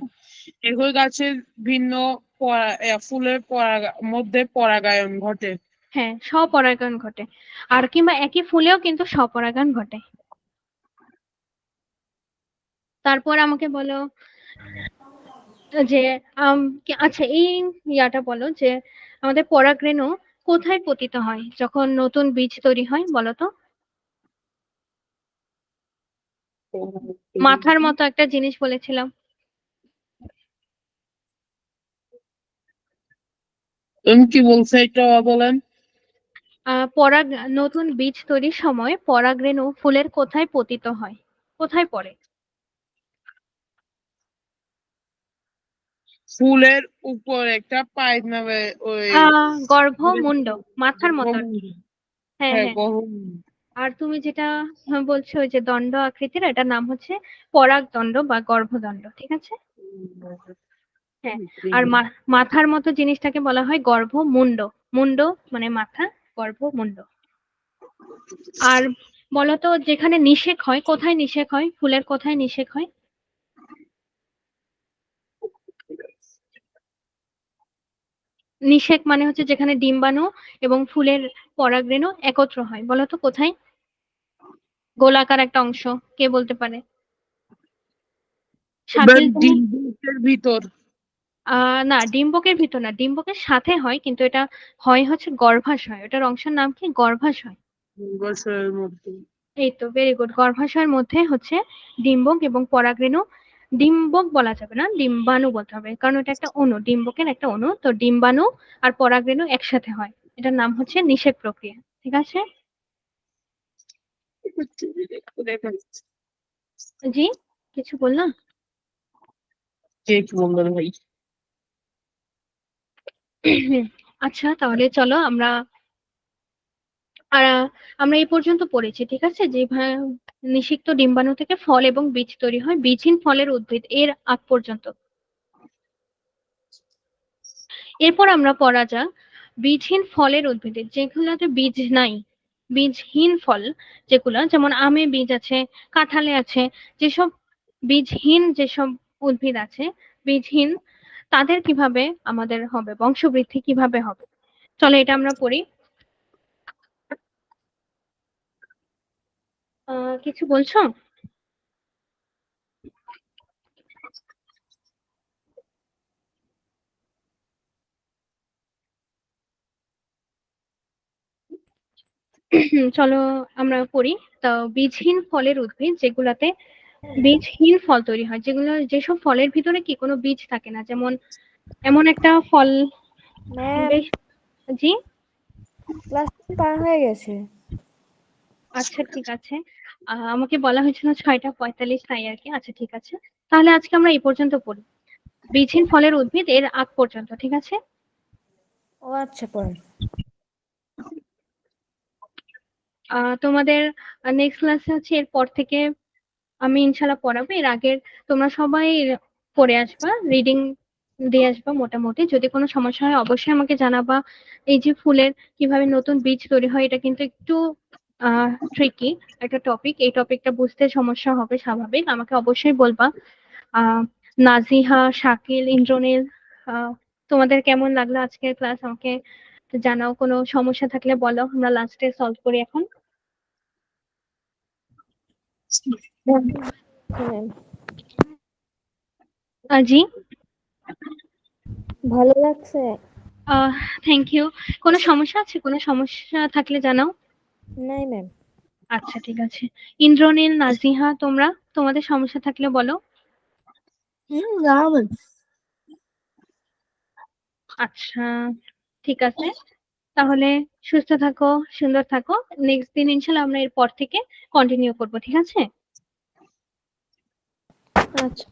একই গাছের ভিন্ন ফুলের মধ্যে পরাগায়ন ঘটে। হ্যাঁ, স্বপরাগায়ন ঘটে। আর কিংবা একই ফুলেও কিন্তু স্বপরাগায়ন ঘটে। তারপর আমাকে বলো যে আচ্ছা, এই ইয়াটা বলো যে আমাদের পরাগরেণু কোথায় পতিত হয় যখন নতুন বীজ তৈরি হয়, বলো তো? মাথার মতো একটা জিনিস বলেছিলাম। তুমি কি বলছো এটা বলেন? পরাগ নতুন বীজ তৈরির সময় পরাগরেণু ফুলের কোথায় পতিত হয়? কোথায় পড়ে? ফুলের উপর একটা পাইপ নামে ওই গর্ভমুণ্ড, মাথার মতন। হ্যাঁ হ্যাঁ হ্যাঁ। গহম। আর তুমি যেটা বলছো ওই যে দণ্ড আকৃতির, এটার নাম হচ্ছে পরাগদণ্ড বা গর্ভদণ্ড, ঠিক আছে? হ্যাঁ। আর মাথার মতো জিনিসটাকে বলা হয় গর্ভমুণ্ড। মুন্ড মানে মাথা, গর্ভমুণ্ড। আর বলতো যেখানে নিষেক হয়, কোথায় নিষেক হয়, ফুলের কোথায় নিষেক হয়? নিষেক মানে হচ্ছে যেখানে ডিম্বাণু এবং ফুলের পরাগরেণু একত্র হয়, বলতো কোথায়? গোলাকার একটা অংশ, কে বলতে পারে? শাকিল তুমি। ডিম্বের ভিতর। না, ডিম্বকের ভিতর না, ডিম্বকের সাথে হয়, কিন্তু এটা হয় হচ্ছে গর্ভাশয়। ওটার অংশের নাম কি? গর্ভাশয়। বছরের মধ্যে। এই তো, ভেরি গুড। গর্ভাশয়ের মধ্যে হচ্ছে ডিম্বক এবং পরাগরেণু। ডিম্বক বলা যাবে না, ডিম্বাণু বলতে হবে, কারণ এটা একটা অণু, ডিম্বকের একটা অণু। তো ডিম্বাণু আর পরাগরেণু একসাথে হয়, এটার নাম হচ্ছে নিষেক প্রক্রিয়া, ঠিক আছে? জি, কিছু বললাম? কে কি বললেন ভাই? আচ্ছা, তাহলে চলো আমরা এই পর্যন্ত পড়েছি, ঠিক আছে? যে নিষিক্ত ডিম্বাণু থেকে ফল এবং বীজ তৈরি হয়, বীজহীন ফলের উদ্ভিদ, এর আগ পর্যন্ত। এরপর আমরা পড়া যাক বীজহীন ফলের উদ্ভিদের, যেগুলোতে বীজ নাই, বীজহীন ফল যেগুলো, যেমন আমে বীজ আছে, কাঁঠালে আছে, যেসব বীজহীন যেসব উদ্ভিদ আছে, বীজহীন, তাদের কিভাবে আমাদের হবে, বংশবৃদ্ধি কিভাবে হবে। চলো এটা আমরা পড়ি। কিছু বলছো? চলো আমরা পড়ি। তো বীজহীন ফলের উদ্ভিদ, যেগুলাতে বীজহীন ফল তৈরি হয়, যেগুলো, যেসব ফলের ভিতরে কি কোনো বীজ থাকে না, যেমন এমন একটা ফল। ম্যাম, বেশ। জি। ক্লাস পার হয়ে গেছে। আচ্ছা ঠিক আছে। আমাকে বলা হয়েছিল 6:45, তাই আর কি। আচ্ছা ঠিক আছে, তাহলে আজকে আমরা এই পর্যন্ত পড়ি, বীজহীন ফলের উদ্ভিদ এর আগ পর্যন্ত, ঠিক আছে? ও আচ্ছা, পড়েন। তোমাদের নেক্সট ক্লাসে হচ্ছে এরপর থেকে আমি ইনশাল্লাহ পড়াবো। এর আগের তোমরা সবাই পড়ে আসবা, রিডিং দিয়ে আসবা মোটামুটি। যদি কোনো সমস্যা হয় অবশ্যই আমাকে জানাবা। এই যে ফুলের কিভাবে নতুন বীজ তৈরি হয়, এটা কিন্তু একটু ট্রিকি একটা টপিক, এই টপিকটা বুঝতে সমস্যা হবে, স্বাভাবিক। আমাকে অবশ্যই বলবা। আহ নাজিহা, শাকিল, ইন্দ্রনীল, তোমাদের কেমন লাগলো আজকের ক্লাস আমাকে জানাও। কোনো সমস্যা থাকলে বলো, আমরা লাস্টে সলভ করি এখন। ম্যাম, জি। ভালো লাগছে। Thank you. কোনো সমস্যা আছে? কোনো সমস্যা থাকলে জানাও। নাই ম্যাম। আচ্ছা ঠিক আছে। ইন্দ্রনীল, নাজিহা, তোমরা, তোমাদের সমস্যা থাকলে বলো। না ম্যাম। আচ্ছা ঠিক আছে, তাহলে সুস্থ থাকো, সুন্দর থাকো। নেক্সট দিন ইনশাল্লাহ আমরা এরপর থেকে কন্টিনিউ করবো, ঠিক আছে? আচ্ছা।